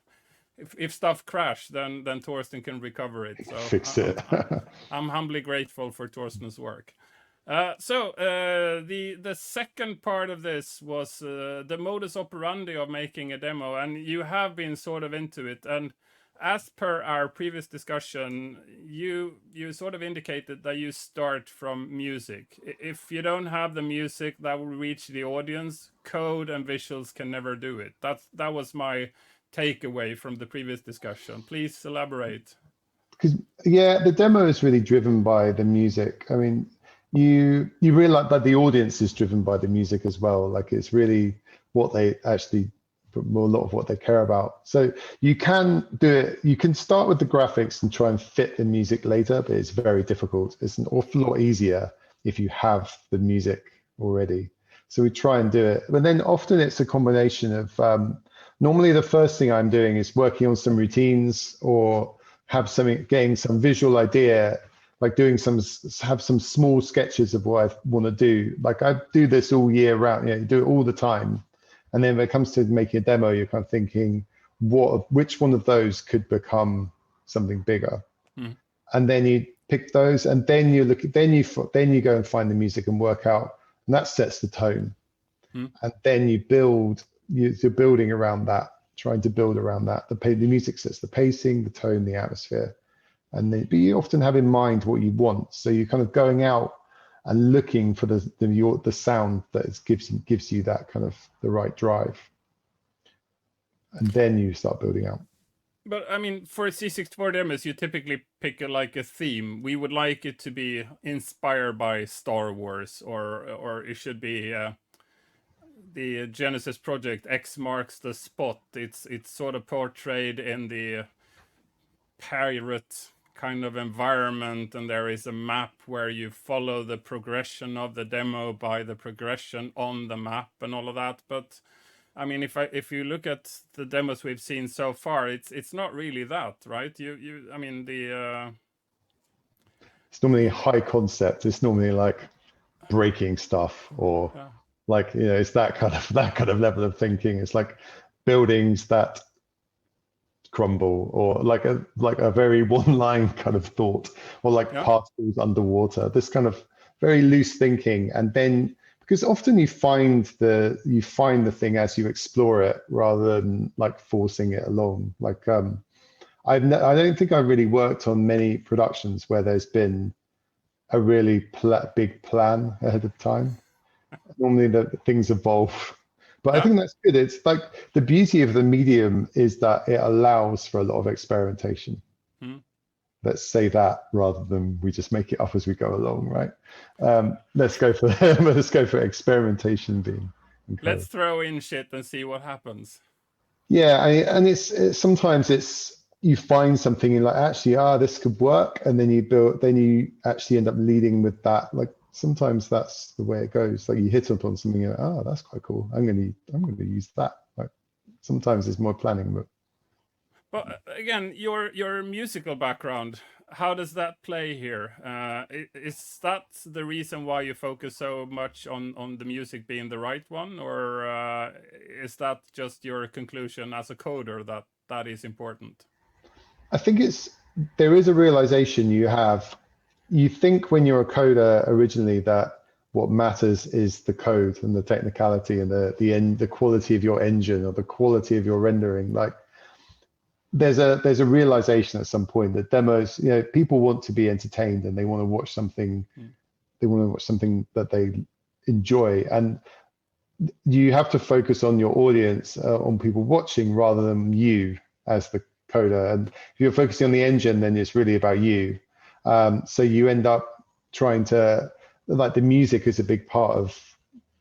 [SPEAKER 1] if stuff crash, then Torsten can recover it. So
[SPEAKER 2] fix it.
[SPEAKER 1] I'm humbly grateful for Torsten's work. So the second part of this was the modus operandi of making a demo, and you have been sort of into it. And as per our previous discussion, you sort of indicated that you start from music. If you don't have the music that will reach the audience, code and visuals can never do it. That was my takeaway from the previous discussion. Please elaborate.
[SPEAKER 2] Because the demo is really driven by the music. I mean, you realize that the audience is driven by the music as well. Like it's really what they actually, a lot of what they care about. So you can do it. You can start with the graphics and try and fit the music later, but it's very difficult. It's an awful lot easier if you have the music already. So we try and do it. But then often it's a combination of, normally the first thing I'm doing is working on some routines or getting some visual idea, like have some small sketches of what I want to do. Like I do this all year round, you do it all the time. And then when it comes to making a demo, you're kind of thinking, which one of those could become something bigger? And then you pick those, and then you go and find the music and work out, and that sets the tone. And then you build, you're building around that, trying to build around that. The music sets the pacing, the tone, the atmosphere. But you often have in mind what you want. So you're kind of going out and looking for the sound that gives you that kind of the right drive. And then you start building out.
[SPEAKER 1] But I mean, for C64 demos, you typically pick a theme. We would like it to be inspired by Star Wars, or it should be the Genesis project X marks the spot. It's sort of portrayed in the pirate kind of environment, and there is a map where you follow the progression of the demo by the progression on the map and all of that. But I mean, if you look at the demos we've seen so far, it's not really that, right? I mean,
[SPEAKER 2] it's normally high concept. It's normally like breaking stuff, or like it's that kind of level of thinking. It's like buildings that crumble, or like a very one line kind of thought, or like particles underwater. This kind of very loose thinking, and then because often you find the thing as you explore it, rather than like forcing it along. Like I don't think I've really worked on many productions where there's been a really big plan ahead of time. Normally the things evolve But I
[SPEAKER 1] Yeah.
[SPEAKER 2] think that's good. It's like the beauty of the medium is that it allows for a lot of experimentation.
[SPEAKER 1] Mm.
[SPEAKER 2] Let's say that rather than we just make it up as we go along, right? Let's go for let's go for experimentation being
[SPEAKER 1] Let's
[SPEAKER 2] encouraged.
[SPEAKER 1] throw in shit and see what happens.
[SPEAKER 2] Yeah, and it's sometimes it's you find something and like actually this could work, and then you actually end up leading with that. Like sometimes that's the way it goes. Like you hit upon something, you're like, that's quite cool. I'm gonna use that. Like sometimes it's more planning, but
[SPEAKER 1] But again, your musical background, how does that play here? Is that the reason why you focus so much on the music being the right one, or is that just your conclusion as a coder that that is important?
[SPEAKER 2] I think there is a realization you have. You think when you're a coder originally that what matters is the code and the technicality and the quality of your engine or the quality of your rendering. Like there's a realization at some point that demos, people want to be entertained and they want to watch something. They want to watch something that they enjoy, and you have to focus on your audience, on people watching, rather than you as the coder. And if you're focusing on the engine, then it's really about you. So you end up trying to, like, the music is a big part of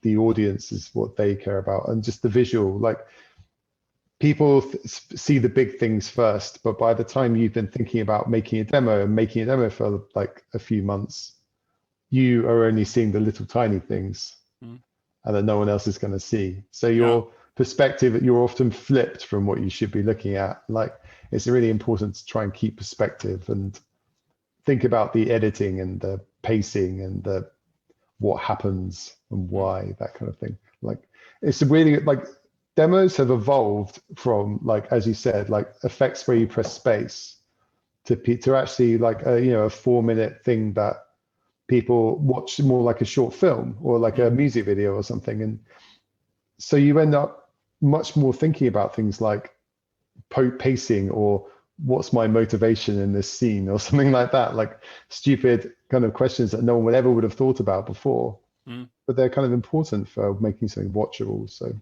[SPEAKER 2] the audience, is what they care about, and just the visual. Like people see the big things first, but by the time you've been thinking about making a demo and making a demo for like a few months, you are only seeing the little tiny things and that no one else is going to see. So your perspective, you're often flipped from what you should be looking at. Like it's really important to try and keep perspective and think about the editing and the pacing and the what happens and why, that kind of thing. Like it's really like demos have evolved from, like, as you said, like effects where you press space to actually like a 4-minute thing that people watch more like a short film or like a music video or something. And so you end up much more thinking about things like pacing or what's my motivation in this scene or something like that, like stupid kind of questions that no one would have thought about before, but they're kind of important for making something watchable. So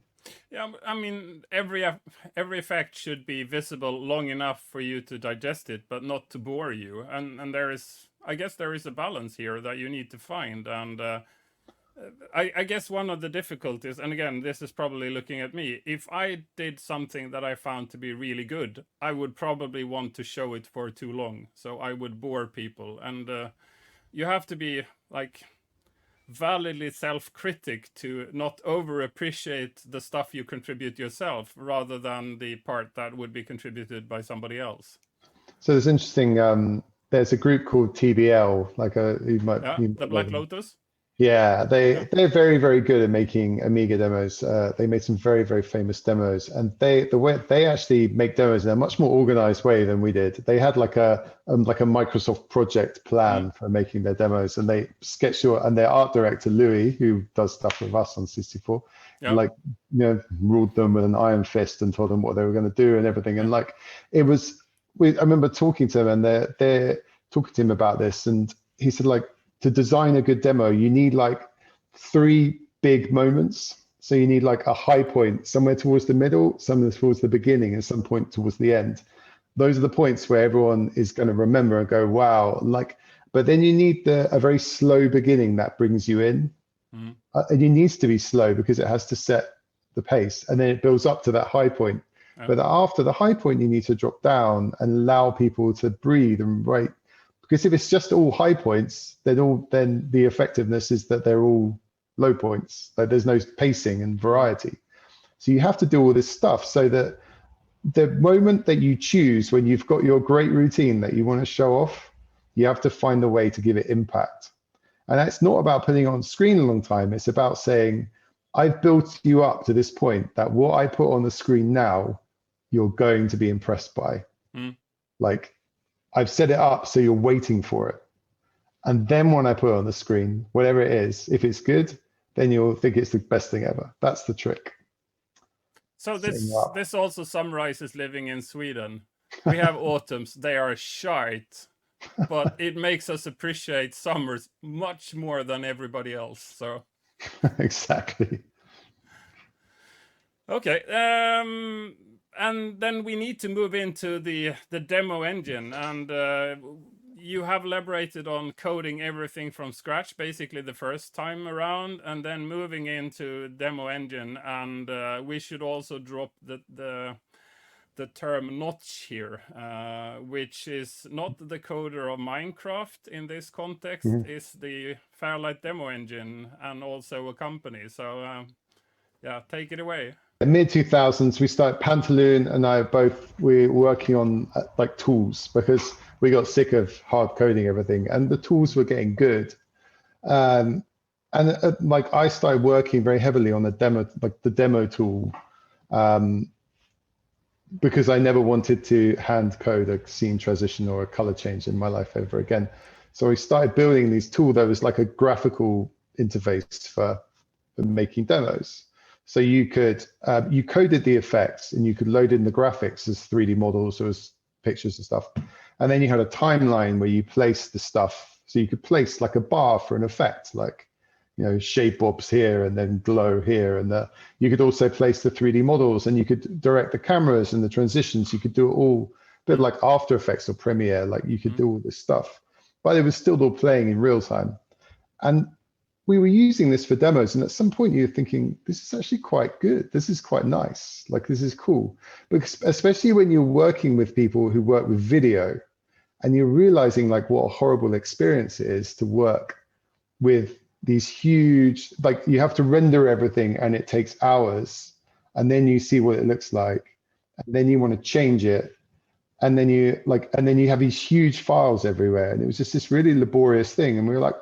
[SPEAKER 1] yeah, I mean, every effect should be visible long enough for you to digest it, but not to bore you. And there is, I guess, there is a balance here that you need to find. And I guess one of the difficulties, and again, this is probably looking at me. If I did something that I found to be really good, I would probably want to show it for too long, so I would bore people. And you have to be like validly self-critic to not over appreciate the stuff you contribute yourself rather than the part that would be contributed by somebody else.
[SPEAKER 2] so there's interesting, there's a group called TBL, like
[SPEAKER 1] Yeah,
[SPEAKER 2] you
[SPEAKER 1] the
[SPEAKER 2] might know
[SPEAKER 1] Black
[SPEAKER 2] them.
[SPEAKER 1] Lotus.
[SPEAKER 2] Yeah,
[SPEAKER 1] Yeah.
[SPEAKER 2] they're very, very good at making Amiga demos. They made some very, very famous demos, and the way they actually make demos in a much more organized way than we did. They had like a Microsoft project plan for making their demos, and they sketched out. And their art director Louis, who does stuff with us on 64,
[SPEAKER 1] Yeah.
[SPEAKER 2] like ruled them with an iron fist and told them what they were going to do and everything. And like it was, I remember talking to them, and they're talking to him about this, and he said like, to design a good demo, you need like 3 big moments. So you need like a high point somewhere towards the middle, somewhere towards the beginning, and some point towards the end. Those are the points where everyone is going to remember and go, wow. Like, but then you need a very slow beginning that brings you in. And it needs to be slow because it has to set the pace, and then it builds up to that high point. But after the high point, you need to drop down and allow people to breathe and write. Because if it's just all high points, then the effectiveness is that they're all low points. Like there's no pacing and variety. So you have to do all this stuff so that the moment that you choose, when you've got your great routine that you want to show off, you have to find a way to give it impact. And that's not about putting it on screen a long time. It's about saying, I've built you up to this point that what I put on the screen now, you're going to be impressed by. Like, I've set it up so you're waiting for it. And then when I put it on the screen, whatever it is, if it's good, then you'll think it's the best thing ever. That's the trick.
[SPEAKER 1] So this also summarizes living in Sweden. We have autumns, they are shite, but it makes us appreciate summers much more than everybody else. So
[SPEAKER 2] exactly.
[SPEAKER 1] Okay, and then we need to move into the demo engine, and you have elaborated on coding everything from scratch, basically the first time around, and then moving into demo engine. And we should also drop the term notch here, which is not the coder of Minecraft in this context, is the Fairlight demo engine and also a company. So yeah, take it away.
[SPEAKER 2] In mid 2000s, we started. Pantaloon and I both we're working on like tools because we got sick of hard coding everything, and the tools were getting good. And like I started working very heavily on the demo tool, because I never wanted to hand code a scene transition or a color change in my life ever again. So we started building these tools that was like a graphical interface for making demos. So you could you coded the effects and you could load in the graphics as 3D models or as pictures and stuff. And then you had a timeline where you placed the stuff. So you could place like a bar for an effect, like, you know, shape orbs here and then glow here. And you could also place the 3D models, and you could direct the cameras and the transitions. You could do it all a bit like After Effects or Premiere, like you could do all this stuff, but it was still all playing in real time. And we were using this for demos, and at some point you're thinking, this is actually quite good. This is quite nice. Like, this is cool. Because especially when you're working with people who work with video, and you're realizing like what a horrible experience it is to work with these huge, like you have to render everything and it takes hours, and then you see what it looks like, and then you want to change it, and then you have these huge files everywhere, and it was just this really laborious thing. And we were like,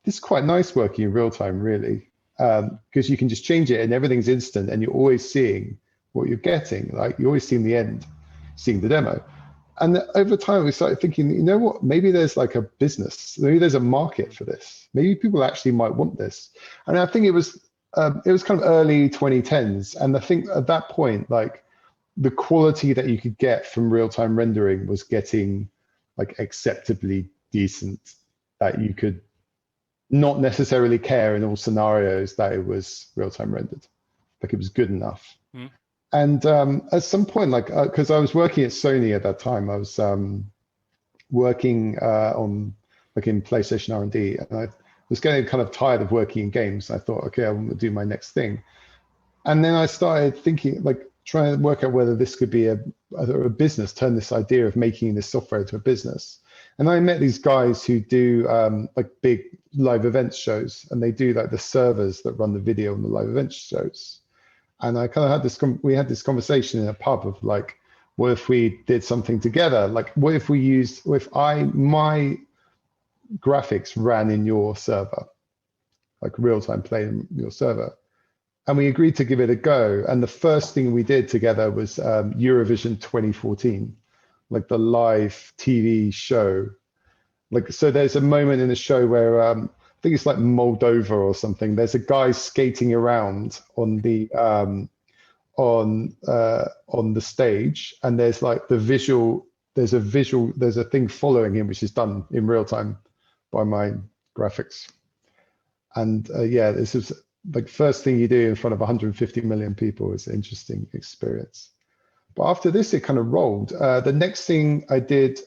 [SPEAKER 2] this is quite nice working in real time, really, because you can just change it and everything's instant, and you're always seeing what you're getting. Like, you're always seeing the end, seeing the demo. And over time, we started thinking, you know what, maybe there's like a business, maybe there's a market for this. Maybe people actually might want this. And I think it was kind of early 2010s. And I think at that point, like, the quality that you could get from real-time rendering was getting like acceptably decent, that you could not necessarily care in all scenarios that it was real-time rendered. Like, it was good enough. And at some point, like, because I was working at Sony at that time, I was working on like in PlayStation R&D, and I was getting kind of tired of working in games. I thought, okay, I want to do my next thing. And then I started thinking, like, trying to work out whether this could be a business, turn this idea of making this software into a business. And I met these guys who do like big live events shows, and they do like the servers that run the video on the live events shows. And I kind of had this, we had this conversation in a pub of like, what if we did something together? Like, what if we used, my graphics ran in your server, like real-time play in your server. And we agreed to give it a go. And the first thing we did together was Eurovision 2014, like the live TV show. Like, so there's a moment in the show where I think it's like Moldova or something. There's a guy skating around on the stage, and there's like the visual. There's a thing following him, which is done in real time by my graphics. And yeah, this is like first thing you do in front of 150 million people. Is an interesting experience. But after this, it kind of rolled. The next thing I did,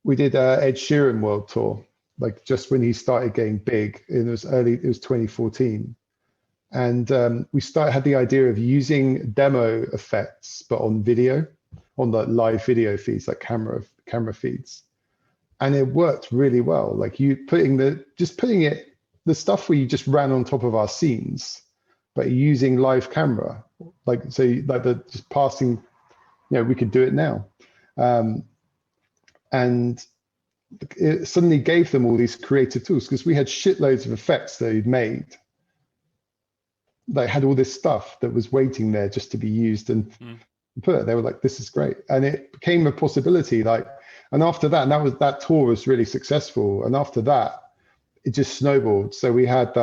[SPEAKER 2] we did Ed Sheeran World Tour, like just when he started getting big. It was 2014. And we had the idea of using demo effects, but on video, on the live video feeds, like camera feeds. And it worked really well. Like, you the stuff where you just ran on top of our scenes, but using live camera, like, so like just passing, you know, we could do it now. And it suddenly gave them all these creative tools, because we had shitloads of effects that he'd made. They had all this stuff that was waiting there just to be used and put. They were like, this is great. And it became a possibility. Like, and after that, and that tour was really successful. And after that, it just snowballed. So we had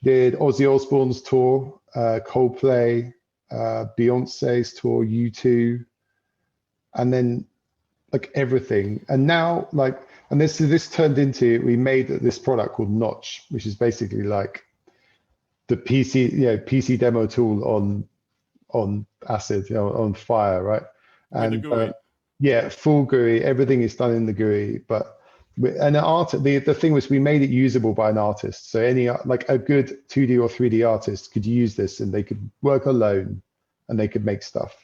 [SPEAKER 2] did Ozzy Osbourne's tour, Coldplay, Beyonce's tour, U2, and then like everything. And now, like, and this turned into, we made this product called Notch, which is basically like the PC, PC demo tool on Acid, on Fire, right?
[SPEAKER 1] With the
[SPEAKER 2] And
[SPEAKER 1] GUI.
[SPEAKER 2] yeah, full GUI. Everything is done in the GUI, but the thing was we made it usable by an artist. So any like a good 2D or 3D artist could use this, and they could work alone, and they could make stuff.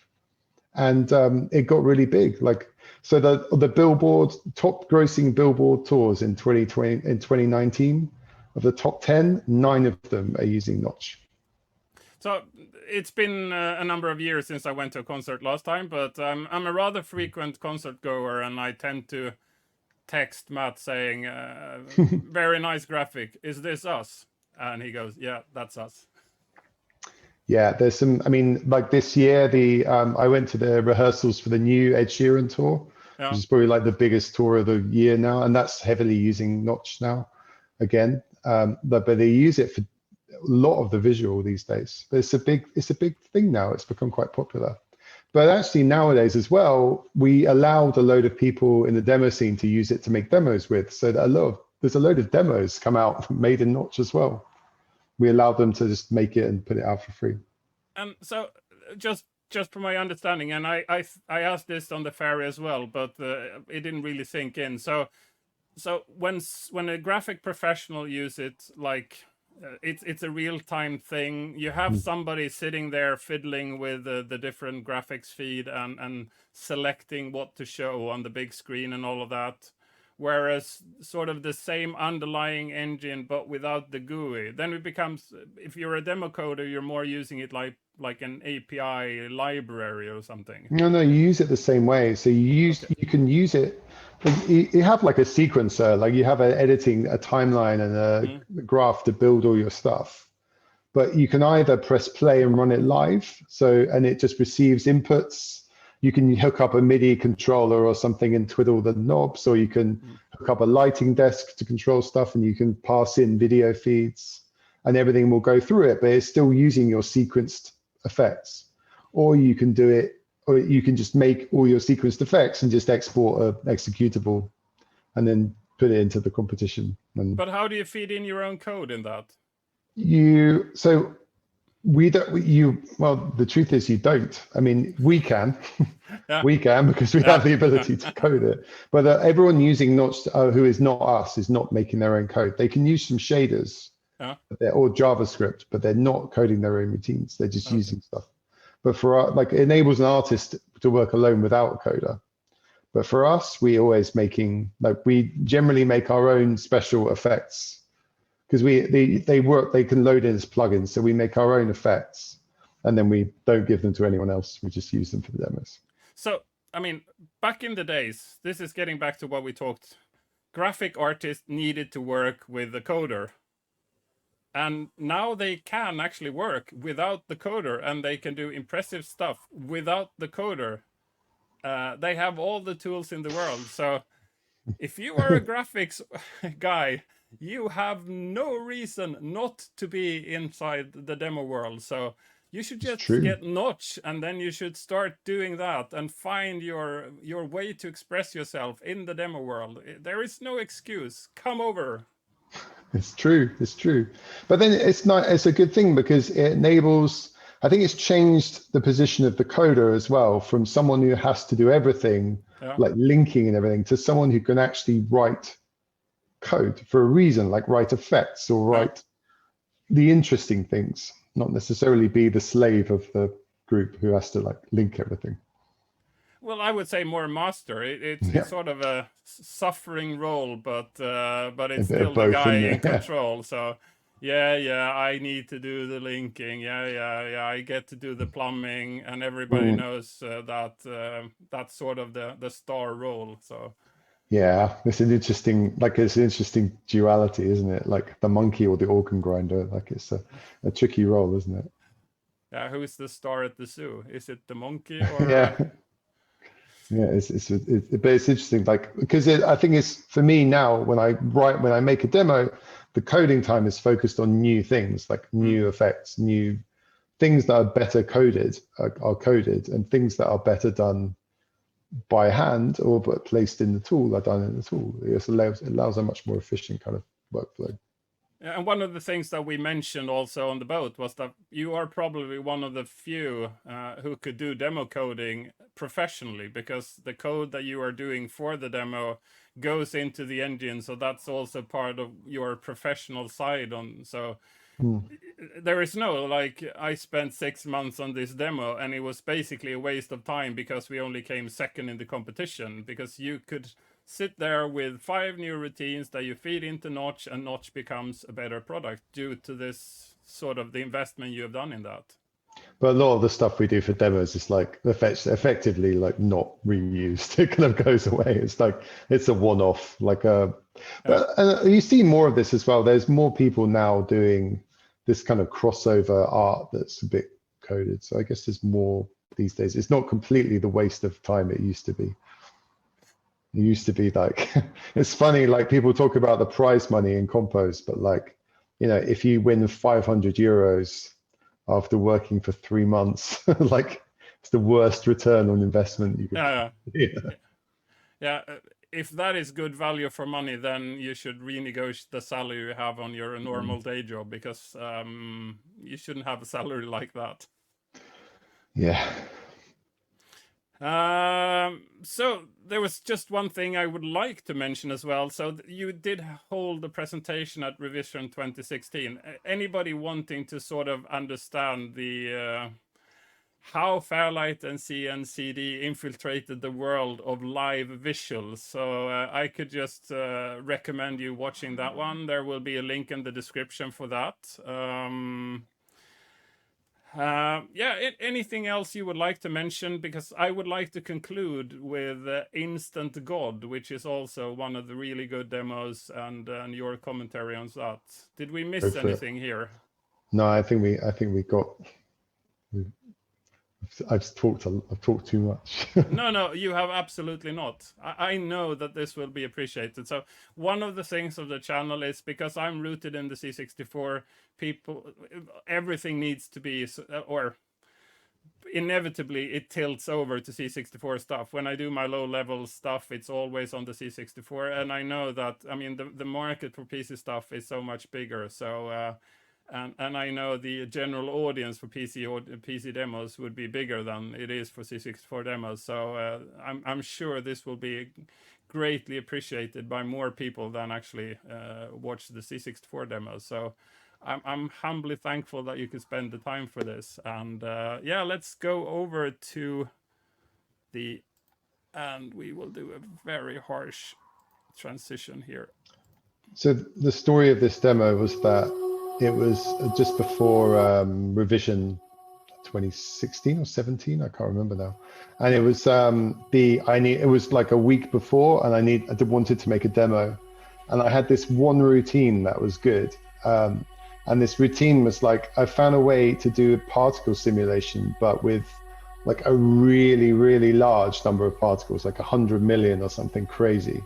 [SPEAKER 2] And it got really big. Like so, the Billboard top grossing Billboard tours in 2019, of the top 10, 9 of them are using Notch.
[SPEAKER 1] So it's been a number of years since I went to a concert last time, but I'm a rather frequent concert goer, and I tend to text Matt saying, "Very nice graphic. Is this us?" And he goes, "Yeah, that's us."
[SPEAKER 2] Yeah, there's some. I mean, like this year, I went to the rehearsals for the new Ed Sheeran tour,
[SPEAKER 1] Yeah.
[SPEAKER 2] which is probably like the biggest tour of the year now, and that's heavily using Notch now, again. But they use it for a lot of the visual these days. But it's a big thing now. It's become quite popular. But actually nowadays as well, we allowed a load of people in the demo scene to use it to make demos with. So that there's a load of demos come out made in Notch as well. We allowed them to just make it and put it out for free.
[SPEAKER 1] And so just from my understanding, and I asked this on the ferry as well, but it didn't really sink in. So when a graphic professional use it, like it's a real-time thing. You have somebody sitting there fiddling with the different graphics feed and selecting what to show on the big screen and all of that. Whereas sort of the same underlying engine, but without the GUI, then it becomes, if you're a demo coder, you're more using it like an API library or something.
[SPEAKER 2] No, you use it the same way. So you can use it. You have like a sequencer, like you have a timeline and a graph to build all your stuff. But you can either press play and run it live. And it just receives inputs. You can hook up a MIDI controller or something and twiddle the knobs, or you can hook up a lighting desk to control stuff, and you can pass in video feeds, and everything will go through it, but it's still using your sequenced effects. Or you can do it, or you can just make all your sequenced effects and just export a executable and then put it into the competition.
[SPEAKER 1] But how do you feed in your own code in that? Well, the truth is you don't. I mean, we can. Yeah.
[SPEAKER 2] We can, because we have the ability to code it. But everyone using Notch, who is not us, is not making their own code. They can use some shaders or JavaScript, but they're not coding their own routines. They're just using stuff. But for like, it enables an artist to work alone without a coder. But for us, we we generally make our own special effects, because they can load in as plugins. So we make our own effects, and then we don't give them to anyone else. We just use them for the demos.
[SPEAKER 1] So, I mean, back in the days, this is getting back to what we talked, graphic artists needed to work with the coder. And now they can actually work without the coder, and they can do impressive stuff without the coder. They have all the tools in the world. So if you are a graphics guy, you have no reason not to be inside the demo world. So you should just get Notch, and then you should start doing that and find your way to express yourself in the demo world. There is no excuse. Come over.
[SPEAKER 2] It's true. But then it's a good thing, because it enables, I think it's changed the position of the coder as well, from someone who has to do everything, like linking and everything, to someone who can actually write code for a reason, like write effects or write the interesting things, not necessarily be the slave of the group who has to like link everything.
[SPEAKER 1] Well, I would say more master. It's sort of a suffering role, but it's still the guy in control. So I need to do the linking. I get to do the plumbing, and everybody knows that that's sort of the star role. So
[SPEAKER 2] yeah, it's an interesting duality, isn't it? Like the monkey or the organ grinder. Like it's a tricky role, isn't it?
[SPEAKER 1] Yeah, who's the star at the zoo? Is it the monkey or?
[SPEAKER 2] Yeah, but it's interesting, like, because I think it's, for me now, when I make a demo, the coding time is focused on new things, like new effects, new things that are better coded are coded, and things that are better done by hand or placed in the tool are done in the tool. It allows a much more efficient kind of workflow.
[SPEAKER 1] And one of the things that we mentioned also on the boat was that you are probably one of the few who could do demo coding professionally, because the code that you are doing for the demo goes into the engine. So that's also part of your professional side on. So there is no like, I spent 6 months on this demo and it was basically a waste of time because we only came second in the competition, because you could sit there with 5 new routines that you feed into Notch, and Notch becomes a better product due to this sort of the investment you have done in that.
[SPEAKER 2] But a lot of the stuff we do for demos is like effectively like not reused. It kind of goes away. It's like it's a one-off. Like but and you see more of this as well. There's more people now doing this kind of crossover art that's a bit coded. So I guess there's more these days. It's not completely the waste of time it used to be. It used to be like, it's funny, like people talk about the prize money in Compose, but like, you know, if you win 500 euros after working for 3 months, like it's the worst return on investment you could.
[SPEAKER 1] Yeah. If that is good value for money, then you should renegotiate the salary you have on your normal day job, because you shouldn't have a salary like that.
[SPEAKER 2] Yeah.
[SPEAKER 1] So there was just one thing I would like to mention as well. So you did hold a presentation at Revision 2016. Anybody wanting to sort of understand the how Fairlight and CNCD infiltrated the world of live visuals, so I could just recommend you watching that one. There will be a link in the description for that. Anything else you would like to mention? Because I would like to conclude with Instant God, which is also one of the really good demos, and your commentary on that. Did we miss anything here?
[SPEAKER 2] No, I think we got. I've talked too much.
[SPEAKER 1] No, you have absolutely not. I know that this will be appreciated. So one of the things of the channel is, because I'm rooted in the C64, people, everything needs to be, or inevitably it tilts over to C64 stuff. When I do my low level stuff, it's always on the C64. And I know that, I mean, the market for PC stuff is so much bigger. So, and I know the general audience for PC demos would be bigger than it is for C64 demos. So I'm sure this will be greatly appreciated by more people than actually watch the C64 demos. So I'm humbly thankful that you could spend the time for this. And yeah, let's go over to and we will do a very harsh transition here.
[SPEAKER 2] So the story of this demo was that it was just before Revision 2016 or 17, I can't remember now. And it was it was like a week before, and I wanted to make a demo, and I had this one routine that was good. And this routine was like, I found a way to do a particle simulation, but with like a really, really large number of particles, like 100 million or something crazy.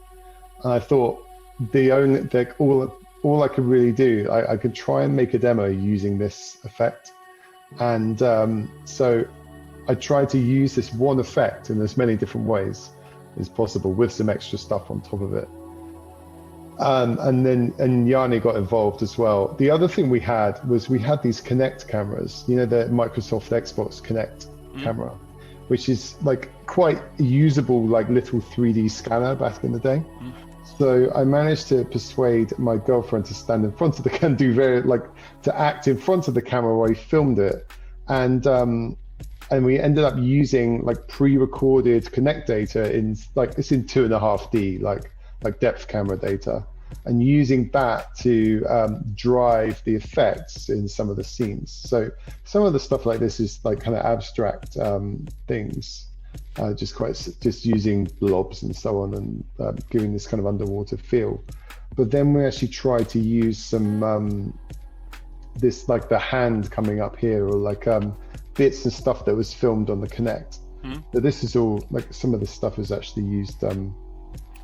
[SPEAKER 2] And I thought all I could really do, I could try and make a demo using this effect. And so I tried to use this one effect in as many different ways as possible with some extra stuff on top of it. And Yanni got involved as well. The other thing we had these Kinect cameras, you know, the Microsoft Xbox Kinect camera, which is like quite usable, like little 3D scanner back in the day. So I managed to persuade my girlfriend to stand in front of the camera, to act in front of the camera while he filmed it, and we ended up using like pre-recorded Kinect data in like it's in 2.5D, like depth camera data, and using that to drive the effects in some of the scenes. So some of the stuff like this is like kind of abstract things. Just using blobs and so on, and giving this kind of underwater feel. But then we actually tried to use some this, like the hand coming up here, or like bits and stuff that was filmed on the Kinect. But this is all like some of this stuff is actually used. So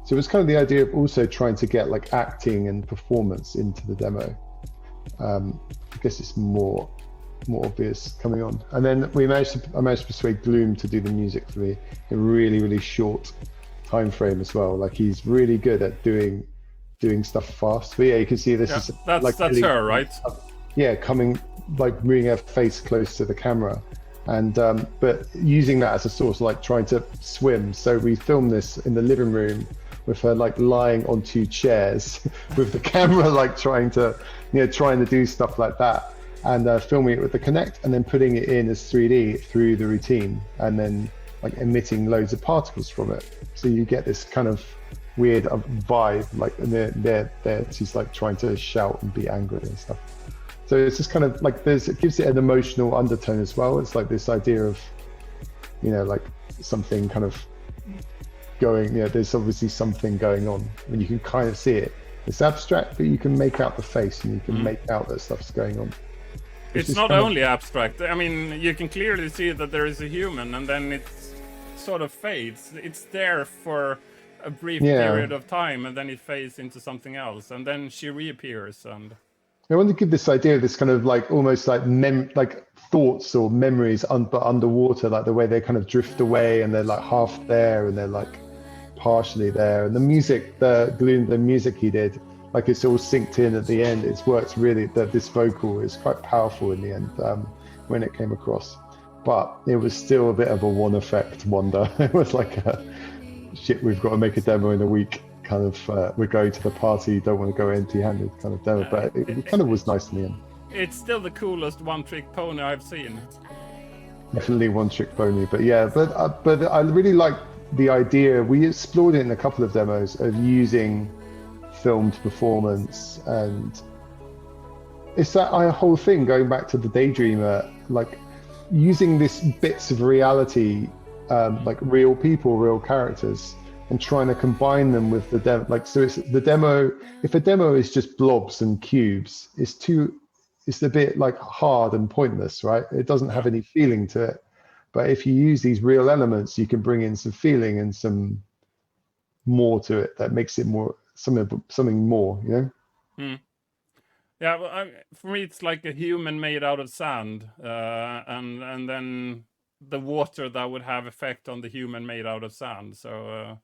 [SPEAKER 2] it was kind of the idea of also trying to get like acting and performance into the demo. I guess it's more obvious coming on. And then I managed to persuade Gloom to do the music for me in a really, really short time frame as well. Like he's really good at doing doing stuff fast. But yeah, you can see this
[SPEAKER 1] Yeah,
[SPEAKER 2] is
[SPEAKER 1] that's
[SPEAKER 2] like
[SPEAKER 1] that's
[SPEAKER 2] really,
[SPEAKER 1] her, right?
[SPEAKER 2] yeah, coming like bringing her face close to the camera, and but using that as a source, like trying to swim. So we filmed this in the living room with her like lying on two chairs with the camera like trying to do stuff like that, and filming it with the Kinect, and then putting it in as 3D through the routine, and then like emitting loads of particles from it. So you get this kind of weird vibe, like, and there she's like trying to shout and be angry and stuff. So it's just kind of like it gives it an emotional undertone as well. It's like this idea of, like something kind of going, there's obviously something going on when you can kind of see it. It's abstract, but you can make out the face and you can make out that stuff's going on.
[SPEAKER 1] It's not only abstract. I mean, you can clearly see that there is a human, and then it sort of fades. It's there for a brief period of time, and then it fades into something else, and then she reappears. And
[SPEAKER 2] I want to give this idea of this kind of like almost like like thoughts or memories but underwater, like the way they kind of drift away and they're like half there and they're like partially there. And the music, the music he did, like it's all synced in at the end. It's worked really, that this vocal is quite powerful in the end when it came across. But it was still a bit of a one effect wonder. It was like shit, we've got to make a demo in a week. Kind of we're going to the party, don't want to go empty-handed kind of demo, but it kind of was nice in the end.
[SPEAKER 1] It's still the coolest one-trick pony I've seen.
[SPEAKER 2] Definitely one-trick pony, but yeah, but I really like the idea. We explored it in a couple of demos of using filmed performance, and it's that whole thing going back to the Daydreamer, like using these bits of reality, like real people, real characters, and trying to combine them with the demo. Like, so it's the demo. If a demo is just blobs and cubes, it's a bit like hard and pointless, right? It doesn't have any feeling to it. But if you use these real elements, you can bring in some feeling and some more to it that makes it more something more,
[SPEAKER 1] Yeah, well, for me, it's like a human made out of sand, and then the water that would have effect on the human made out of sand. So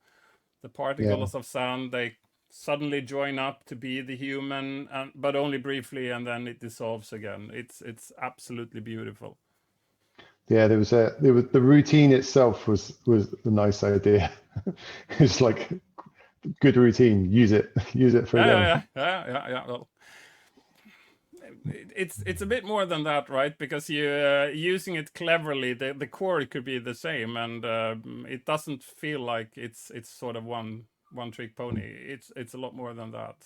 [SPEAKER 1] the particles of sand, they suddenly join up to be the human, but only briefly, and then it dissolves again. It's absolutely beautiful.
[SPEAKER 2] Yeah, there was the routine itself was a nice idea. It's like good routine. Use it for them.
[SPEAKER 1] Yeah. Well, it's a bit more than that, right? Because you using it cleverly, the core could be the same, and it doesn't feel like it's sort of one trick pony. It's a lot more than that.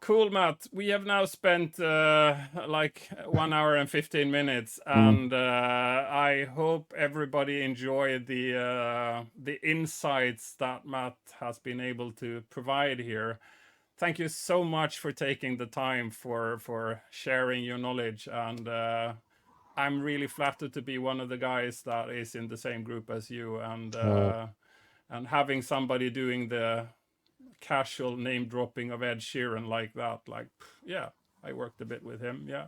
[SPEAKER 1] Cool, Matt. We have now spent like 1 hour and 15 minutes, and I hope everybody enjoyed the insights that Matt has been able to provide here. Thank you so much for taking the time for sharing your knowledge, and I'm really flattered to be one of the guys that is in the same group as you, and having somebody doing the casual name dropping of Ed Sheeran like that, like, yeah, I worked a bit with him. Yeah.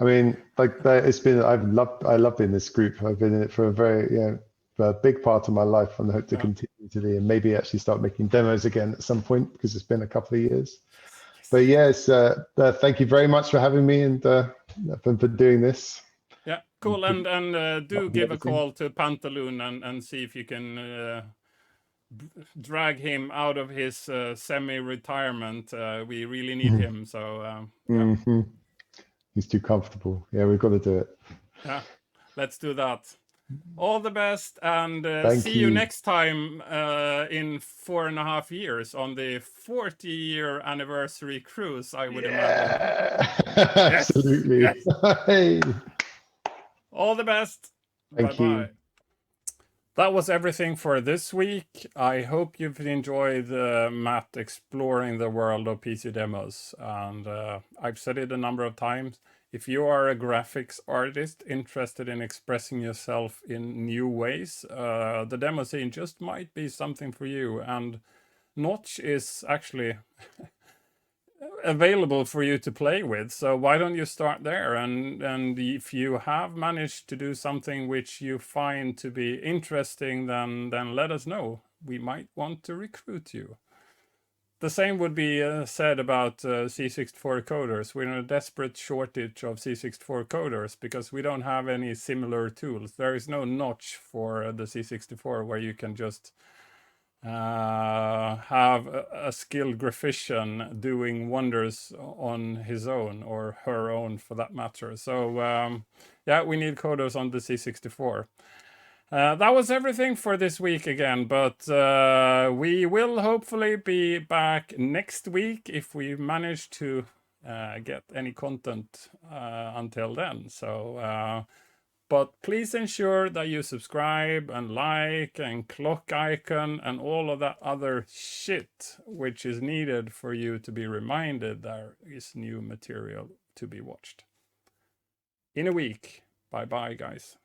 [SPEAKER 2] I mean, like that, I love being in this group. I've been in it for a big part of my life, and I hope to continue to be, and maybe actually start making demos again at some point, because it's been a couple of years. But yes, thank you very much for having me, and for doing this.
[SPEAKER 1] Yeah, cool. And do give a call to Pantaloon and see if you can drag him out of his semi-retirement. We really need him. So
[SPEAKER 2] He's too comfortable. Yeah, we've got to do it.
[SPEAKER 1] Yeah, let's do that. All the best, and see you next time in 4.5 years on the 40-year anniversary cruise, I would imagine.
[SPEAKER 2] Absolutely.
[SPEAKER 1] Yes.
[SPEAKER 2] Hey.
[SPEAKER 1] All the best.
[SPEAKER 2] Thank you.
[SPEAKER 1] That was everything for this week. I hope you've enjoyed Matt exploring the world of PC demos. And I've said it a number of times. If you are a graphics artist interested in expressing yourself in new ways, the demo scene just might be something for you. And Notch is actually available for you to play with. So why don't you start there? And if you have managed to do something which you find to be interesting, then let us know. We might want to recruit you. the same would be said about C64 coders. We're in a desperate shortage of C64 coders because we don't have any similar tools. There is no notch for the C64 where you can just have a skilled graphician doing wonders on his own, or her own for that matter. So yeah, we need coders on the C64. That was everything for this week again, but we will hopefully be back next week if we manage to get any content until then. So, but please ensure that you subscribe and like and clock icon and all of that other shit which is needed for you to be reminded there is new material to be watched. In a week. Bye bye, guys.